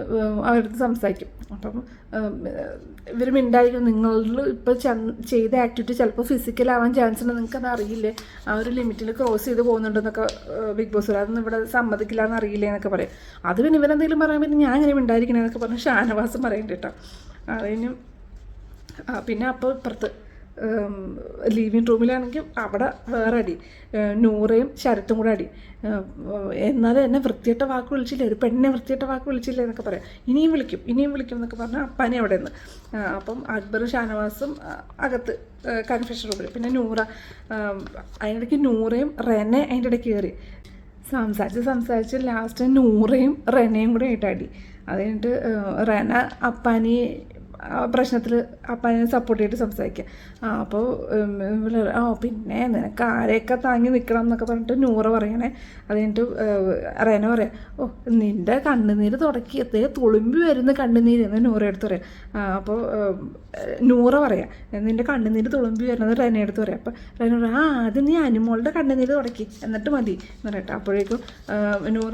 അവരടുത്ത് സംസാരിക്കും. അപ്പം ഇവർ മിണ്ടായിരിക്കും, നിങ്ങൾ ഇപ്പോൾ ചെയ്ത ആക്ടിവിറ്റി ചിലപ്പോൾ ഫിസിക്കലാവാൻ ചാൻസ് ഉണ്ട്, നിങ്ങൾക്കത് അറിയില്ലേ, ആ ഒരു ലിമിറ്റിൽ ക്രോസ് ചെയ്ത് പോകുന്നുണ്ടെന്നൊക്കെ ബിഗ് ബോസ് അതൊന്നും ഇവിടെ സമ്മതിക്കില്ല എന്ന് അറിയില്ലേ എന്നൊക്കെ പറയും. അത് പിന്നെ ഇവരെന്തെങ്കിലും പറയാൻ പറ്റും ഞാൻ ഇങ്ങനെ മിണ്ടായിരിക്കണേന്നൊക്കെ പറഞ്ഞ് ഷാനവാസം പറയുന്നുണ്ട് കേട്ടോ. അതിന് പിന്നെ അപ്പോൾ ഇപ്പുറത്ത് ലീവിംഗ് റൂമിലാണെങ്കിൽ അവിടെ വേറെ അടി, നൂറയും ശരത്തും കൂടെ അടി. എന്നാലും എന്നെ വൃത്തിയിട്ട വാക്ക് വിളിച്ചില്ലേ, ഒരു പെണ്ണിനെ വൃത്തിയിട്ട വാക്ക് വിളിച്ചില്ലേ എന്നൊക്കെ പറയാം. ഇനിയും വിളിക്കും എന്നൊക്കെ പറഞ്ഞാൽ അപ്പാനെ അവിടെ നിന്ന്. അപ്പം അക്ബറും ഷാനവാസും അകത്ത് കൺഫെഷൻ റൂമിൽ. പിന്നെ നൂറ അതിനിടയ്ക്ക് നൂറയും റെനെ അതിൻ്റെ ഇടയ്ക്ക് കയറി സംസാരിച്ച് ലാസ്റ്റ് നൂറയും റെനയും കൂടെ ആയിട്ട് അടി. അത് കഴിഞ്ഞിട്ട് റെന അപ്പാനി പ്രശ്നത്തിൽ അപ്പാനെ സപ്പോർട്ട് ചെയ്തിട്ട് സംസാരിക്കുക. അപ്പോൾ പിന്നെ നിനക്ക് ആരെയൊക്കെ താങ്ങി നിൽക്കണം എന്നൊക്കെ പറഞ്ഞിട്ട് നൂറ പറയണേ. അത് കഴിഞ്ഞിട്ട് റെന പറയാം, നിൻ്റെ കണ്ണുനീര് തുടക്കി തുളുമ്പി വരുന്ന കണ്ണുനീര് എന്ന് നൂറ എടുത്ത് പറയാം. അപ്പോൾ നൂറ പറയാം, നിൻ്റെ കണ്ണുനീര് തുളുമ്പി വരുന്നത് റെന എടുത്ത് പറയാം. അപ്പോൾ റെന പറയാം, ആദ്യം നീ അനുമോളുടെ കണ്ണുനീര് തുടക്കി എന്നിട്ട് മതി എന്ന് പറയട്ടെ. അപ്പോഴേക്കും നൂറ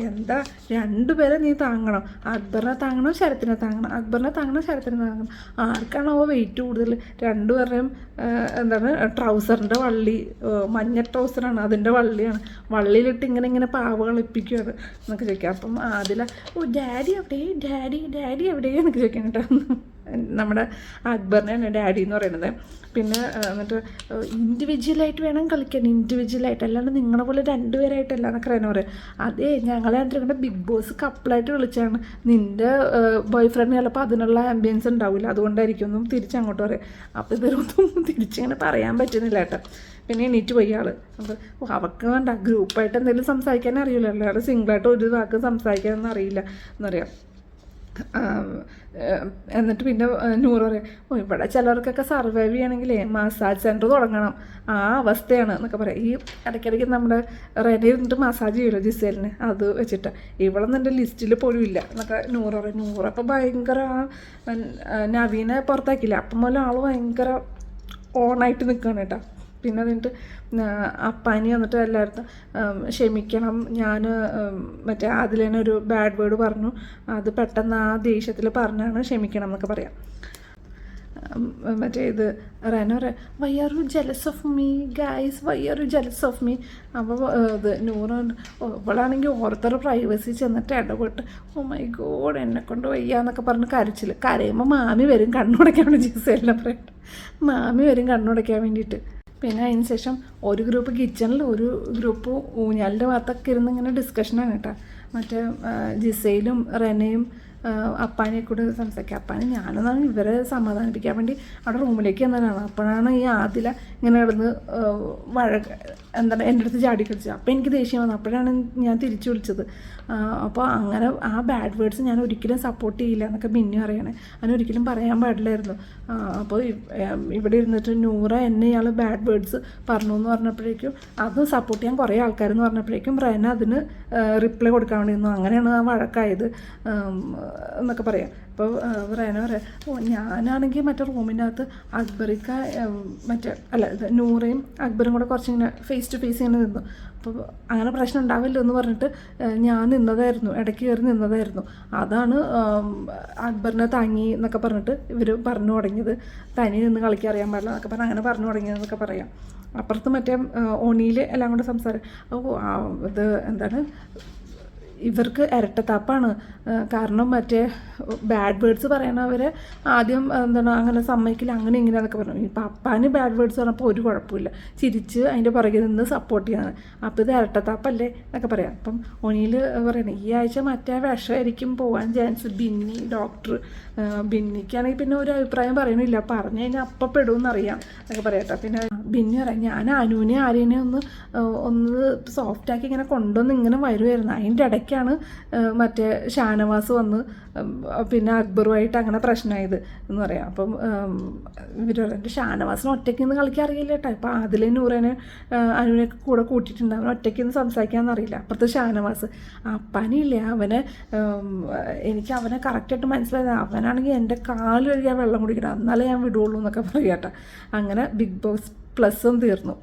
എന്താ രണ്ടുപേരെ നീ താങ്ങണം, അക്ബറിനെ താങ്ങണം, ശരത്തിനെ താങ്ങണം, അക്ബറിനെ താങ്ങണം, ശരത്തിനെ താങ്ങണം. ആർക്കാണോ വെയിറ്റ് കൂടുതൽ? രണ്ടുപേരുടെയും ട്രൗസറിൻ്റെ വള്ളി മഞ്ഞ ട്രൗസറാണ്, അതിൻ്റെ വള്ളിയാണ്, വള്ളിയിലിട്ട് ഇങ്ങനെ പാവ കളിപ്പിക്കുകയാണ് എന്നൊക്കെ ചോദിക്കാം. അപ്പം ഡാഡി എവിടെ, ഡാഡി എവിടെയെന്നൊക്കെ ചോദിക്കാൻ കേട്ടോ. നമ്മുടെ അക്ബറിനെയാണ് ഡാഡി എന്ന് പറയുന്നത്. പിന്നെ എന്നിട്ട് ഇൻഡിവിജ്വലായിട്ട് വേണം കളിക്കാൻ, ഇൻഡിവിജ്വലായിട്ട്, അല്ലാണ്ട് നിങ്ങളെ പോലെ രണ്ടുപേരായിട്ടല്ല എന്നൊക്കെ റെന പറയും. അതേ ഞങ്ങളെ കണ്ടിട്ട് ബിഗ് ബോസ് കപ്പിളായിട്ട് വിളിച്ചാണ്, നിൻ്റെ ബോയ് ഫ്രണ്ട് ചിലപ്പോൾ അതിനുള്ള ആംബിയൻസ് ഉണ്ടാവില്ല, അതുകൊണ്ടായിരിക്കും ഒന്നും തിരിച്ചങ്ങോട്ട് പറയും. അപ്പോൾ ഇവരൊന്നും തിരിച്ചിങ്ങനെ പറയാൻ പറ്റുന്നില്ല കേട്ടോ. പിന്നെ എണീറ്റ് പോയി ആൾ. അപ്പോൾ അവർക്ക് വേണ്ട ഗ്രൂപ്പായിട്ട് എന്തെങ്കിലും സംസാരിക്കാൻ അറിയില്ല, അല്ലാതെ സിംഗിളായിട്ട് ഒരു വാക്ക് സംസാരിക്കാനൊന്നും അറിയില്ല എന്നറിയാം. എന്നിട്ട് പിന്നെ നൂറ് പറയാം, ഇവിടെ ചിലർക്കൊക്കെ സർവൈവ് ചെയ്യണമെങ്കിലേ മസാജ് സെൻറ്റർ തുടങ്ങണം, ആ അവസ്ഥയാണ് എന്നൊക്കെ പറയാം. ഈ ഇടയ്ക്കിടയ്ക്ക് നമ്മുടെ റെഡി ഇരുന്നിട്ട് മസാജ് ചെയ്യുമല്ലോ ജിസേലിന്, അത് വെച്ചിട്ട് ഇവളൊന്നും എൻ്റെ ലിസ്റ്റിൽ പോലും ഇല്ല എന്നൊക്കെ നൂറ് പറയും. നൂറപ്പം ഭയങ്കര നവീനെ പുറത്താക്കിയില്ല, അപ്പം മുതൽ ആൾ ഭയങ്കര ഓണായിട്ട് നിൽക്കുകയാണ് കേട്ടോ. പിന്നെ അതിട്ട് അപ്പാനി വന്നിട്ട് എല്ലായിടത്തും ക്ഷമിക്കണം, ഞാൻ മറ്റേ അതിലേനെ ഒരു ബാഡ് വേർഡ് പറഞ്ഞു, അത് പെട്ടെന്ന് ആ ദേഷ്യത്തിൽ പറഞ്ഞാണ്, ക്ഷമിക്കണം എന്നൊക്കെ പറയാം. മറ്റേ ഇത് Rena why are you jealous of me guys, why are you jealous of me. അപ്പോൾ ഇത് നൂറ് ഇവളാണെങ്കിൽ ഓരോരുത്തരുടെ പ്രൈവസി ചെന്നിട്ട് ഇടപെട്ട് മൈ ഗോഡ് എന്നെക്കൊണ്ട് വയ്യാന്നൊക്കെ പറഞ്ഞ് കരയുമ്പോൾ മാമി വരും കണ്ണുടയ്ക്കാൻ വേണ്ടി, ജിസെല്ലാം പറയട്ടെ, മാമി വരും കണ്ണുടയ്ക്കാൻ വേണ്ടിയിട്ട്. പിന്നെ അതിന് ശേഷം ഒരു ഗ്രൂപ്പ് കിച്ചണിൽ, ഒരു ഗ്രൂപ്പ് ഊഞ്ഞാലിൻ്റെ ഭാഗത്തൊക്കെ ഇരുന്ന് ഇങ്ങനെ ഡിസ്കഷനാണ് കേട്ടോ. മറ്റേ ജിസയിലും റെനയും അപ്പാനെയൊക്കെ കൂടെ സംസാരിക്കുക. അപ്പാനെ ഞാനെന്നാണ് ഇവരെ സമാധാനിപ്പിക്കാൻ വേണ്ടി അവിടെ റൂമിലേക്ക് വന്നതാണ്. അപ്പോഴാണ് ഈ ആദില ഇങ്ങനെ കിടന്ന് എൻ്റെ അടുത്ത് ചാടി കളിച്ചത്. അപ്പോൾ എനിക്ക് ദേഷ്യം വന്നു, അപ്പോഴാണ് ഞാൻ തിരിച്ചു വിളിച്ചത്. അപ്പോൾ അങ്ങനെ ആ ബാഡ് വേർഡ്സ് ഞാൻ ഒരിക്കലും സപ്പോർട്ട് ചെയ്യില്ല എന്നൊക്കെ ബിന്നി പറയണേ, അതിനൊരിക്കലും പറയാൻ പാടില്ലായിരുന്നു. അപ്പോൾ ഇവിടെ ഇരുന്നിട്ട് നൂറ എന്നെ ഇയാൾ ബാഡ് വേർഡ്സ് പറഞ്ഞു എന്ന് പറഞ്ഞപ്പോഴേക്കും അതും സപ്പോർട്ട് ചെയ്യാൻ കുറേ ആൾക്കാരെന്ന് പറഞ്ഞപ്പോഴേക്കും റെന അതിന് റിപ്ലൈ കൊടുക്കാൻ വേണ്ടിയിരുന്നു. അങ്ങനെയാണ് ആ വഴക്കായത് എന്നൊക്കെ പറയാം. അപ്പോൾ റെന പറയാം, ഞാനാണെങ്കിൽ മറ്റേ റൂമിൻ്റെ അകത്ത് അക്ബറിക്ക നൂറയും അക്ബറും കൂടെ കുറച്ചിങ്ങനെ ഫേസ് ടു ഫേസ് ഇങ്ങനെ നിന്നു. അപ്പോൾ അങ്ങനെ പ്രശ്നം ഉണ്ടാവില്ല എന്ന് പറഞ്ഞിട്ട് ഞാൻ നിന്നതായിരുന്നു, ഇടയ്ക്ക് കയറി നിന്നതായിരുന്നു. അതാണ് അക്ബറിനെ താങ്ങി എന്നൊക്കെ പറഞ്ഞിട്ട് ഇവർ പറഞ്ഞു തുടങ്ങിയത്, തനി നിന്ന് കളിക്കാൻ അറിയാൻ പാടില്ല എന്നൊക്കെ പറഞ്ഞ് അങ്ങനെ പറഞ്ഞു തുടങ്ങിയതെന്നൊക്കെ പറയാം. അപ്പുറത്ത് മറ്റേ ഓണിയിൽ എല്ലാം കൂടെ സംസാരം. ഇത് എന്താണ്, ഇവർക്ക് ഇരട്ടത്താപ്പാണ്. കാരണം മറ്റേ ബാഡ് വേർഡ്സ് പറയണവരെ ആദ്യം അങ്ങനെ സമ്മതിക്കില്ല, അങ്ങനെ ഇങ്ങനെ എന്നൊക്കെ പറഞ്ഞു. ഇപ്പം അപ്പാന് ബാഡ് വേർഡ്സ് പറഞ്ഞപ്പോൾ ഒരു കുഴപ്പമില്ല, ചിരിച്ച് അതിൻ്റെ പുറകെ നിന്ന് സപ്പോർട്ട് ചെയ്യാണ്. അപ്പോൾ ഇത് ഇരട്ടത്താപ്പല്ലേ എന്നൊക്കെ പറയാം. അപ്പം ഒനിയിൽ പറയണേ, ഈ ആഴ്ച മറ്റേ വിഷമായിരിക്കും പോകാൻ ചാൻസ്, ബിന്നി ഡോക്ടർ. ബിന്നിക്കാണെങ്കിൽ പിന്നെ ഒരു അഭിപ്രായം പറയണില്ല, പറഞ്ഞു കഴിഞ്ഞാൽ അപ്പം പെടുമെന്നറിയാം എന്നൊക്കെ പറയാട്ടോ. പിന്നെ ബിന്നി പറയാം, ഞാൻ അനുവിനെ ആര്യനെ ഒന്ന് സോഫ്റ്റാക്കി ഇങ്ങനെ കൊണ്ടുവന്ന് ഇങ്ങനെ വരുമായിരുന്നു, അതിൻ്റെ ഇടയ്ക്കാണ് മറ്റേ ഷാനവാസ് വന്ന് പിന്നെ അക്ബറുമായിട്ട് അങ്ങനെ പ്രശ്നമായത് എന്ന് പറയാം. അപ്പം ഇവർ പറയുന്നത് ഷാനവാസിന് ഒറ്റയ്ക്ക് നിന്ന് കളിക്കാൻ അറിയില്ല കേട്ടോ. ഇപ്പം അതിലെ നൂറേനെ അനുവിനൊക്കെ കൂടെ കൂട്ടിയിട്ടുണ്ട്, അവൻ ഒറ്റയ്ക്ക് നിന്ന് സംസാരിക്കാമെന്ന് അറിയില്ല. അപ്പുറത്ത് ഷാനവാസ് അപ്പനില്ലേ, എനിക്ക് അവനെ കറക്റ്റായിട്ട് മനസ്സിലായത്, അവനാണെങ്കിൽ എൻ്റെ കാല് കഴുകിയാൽ വെള്ളം കുടിക്കണം, എന്നാലേ ഞാൻ വിടുള്ളൂ എന്നൊക്കെ പറയാം കേട്ടോ. അങ്ങനെ ബിഗ് ബോസ് പ്ലസും തീർന്നു.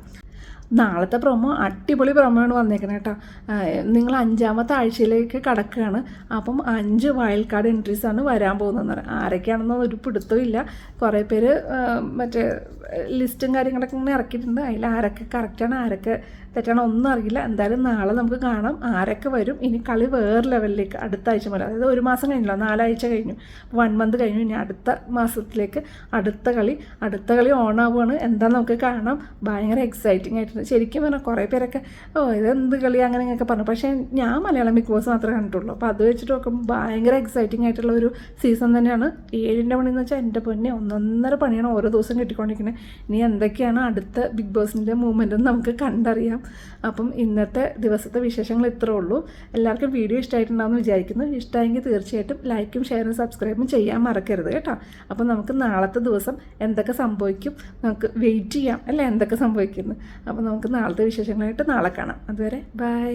നാളത്തെ പ്രൊമോ അടിപൊളി പ്രൊമോയാണ് വന്നേക്കുന്നത് കേട്ടോ. നിങ്ങൾ 5ാമത്തെ ആഴ്ചയിലേക്ക് കടക്കുകയാണ്. അപ്പം 5 വൈൽഡ് കാർഡ് എൻട്രീസാണ് വരാൻ പോകുന്നത്. ആരൊക്കെയാണെന്നൊന്നും ഒരു പിടുത്തവും ഇല്ല. കുറേ പേര് മറ്റേ ലിസ്റ്റും കാര്യങ്ങളൊക്കെ ഇങ്ങനെ ഇറക്കിയിട്ടുണ്ട്. അതിൽ ആരൊക്കെ കറക്റ്റാണ് ആരൊക്കെ തെറ്റാണോ ഒന്നും അറിയില്ല. എന്തായാലും നാളെ നമുക്ക് കാണാം ആരൊക്കെ വരും. ഇനി കളി വേറെ ലെവലിലേക്ക് അടുത്ത ആഴ്ച മുതൽ, അതായത് 1 മാസം കഴിഞ്ഞല്ലോ, 4 ആഴ്ച കഴിഞ്ഞു, 1 മന്ത് കഴിഞ്ഞു. ഇനി അടുത്ത മാസത്തിലേക്ക് അടുത്ത കളി ഓണാവുകയാണ്. എന്താ നമുക്ക് കാണാം. ഭയങ്കര എക്സൈറ്റിംഗ് ആയിട്ട് ശരിക്കും പറഞ്ഞാൽ കുറേ പേരൊക്കെ ഇതെന്ത് കളി അങ്ങനെ ഇങ്ങനെയൊക്കെ പറഞ്ഞു. പക്ഷേ ഞാൻ മലയാളം ബിഗ് ബോസ് മാത്രമേ കണ്ടിട്ടുള്ളൂ. അപ്പോൾ അത് വെച്ചിട്ട് നോക്കുമ്പോൾ ഭയങ്കര എക്സൈറ്റിംഗ് ആയിട്ടുള്ള ഒരു സീസൺ തന്നെയാണ്. 7ൻ്റെ പണിയെന്ന് വെച്ചാൽ എൻ്റെ പൊന്നെ ഒന്നൊന്നര പണിയാണ് ഓരോ ദിവസം കിട്ടിക്കൊണ്ടിരിക്കുന്നത്. ഇനി എന്തൊക്കെയാണ് അടുത്ത ബിഗ് ബോസിൻ്റെ മൂവ്മെൻ്റ് എന്ന് നമുക്ക് കണ്ടറിയാം. അപ്പം ഇന്നത്തെ ദിവസത്തെ വിശേഷങ്ങൾ ഇത്രേ ഉള്ളൂ. എല്ലാവർക്കും വീഡിയോ ഇഷ്ടമായിട്ടുണ്ടാകുമെന്ന് വിചാരിക്കുന്നു. ഇഷ്ടമായെങ്കിൽ തീർച്ചയായിട്ടും ലൈക്കും ഷെയറും സബ്സ്ക്രൈബും ചെയ്യാൻ മറക്കരുത് കേട്ടോ. അപ്പം നമുക്ക് നാളത്തെ ദിവസം എന്തൊക്കെ സംഭവിക്കും നമുക്ക് വെയിറ്റ് ചെയ്യാം അല്ലേ, എന്തൊക്കെ സംഭവിക്കുന്നു. അപ്പോൾ നമുക്ക് നാളത്തെ വിശേഷങ്ങളായിട്ട് നാളെ കാണാം. അതുവരെ ബൈ.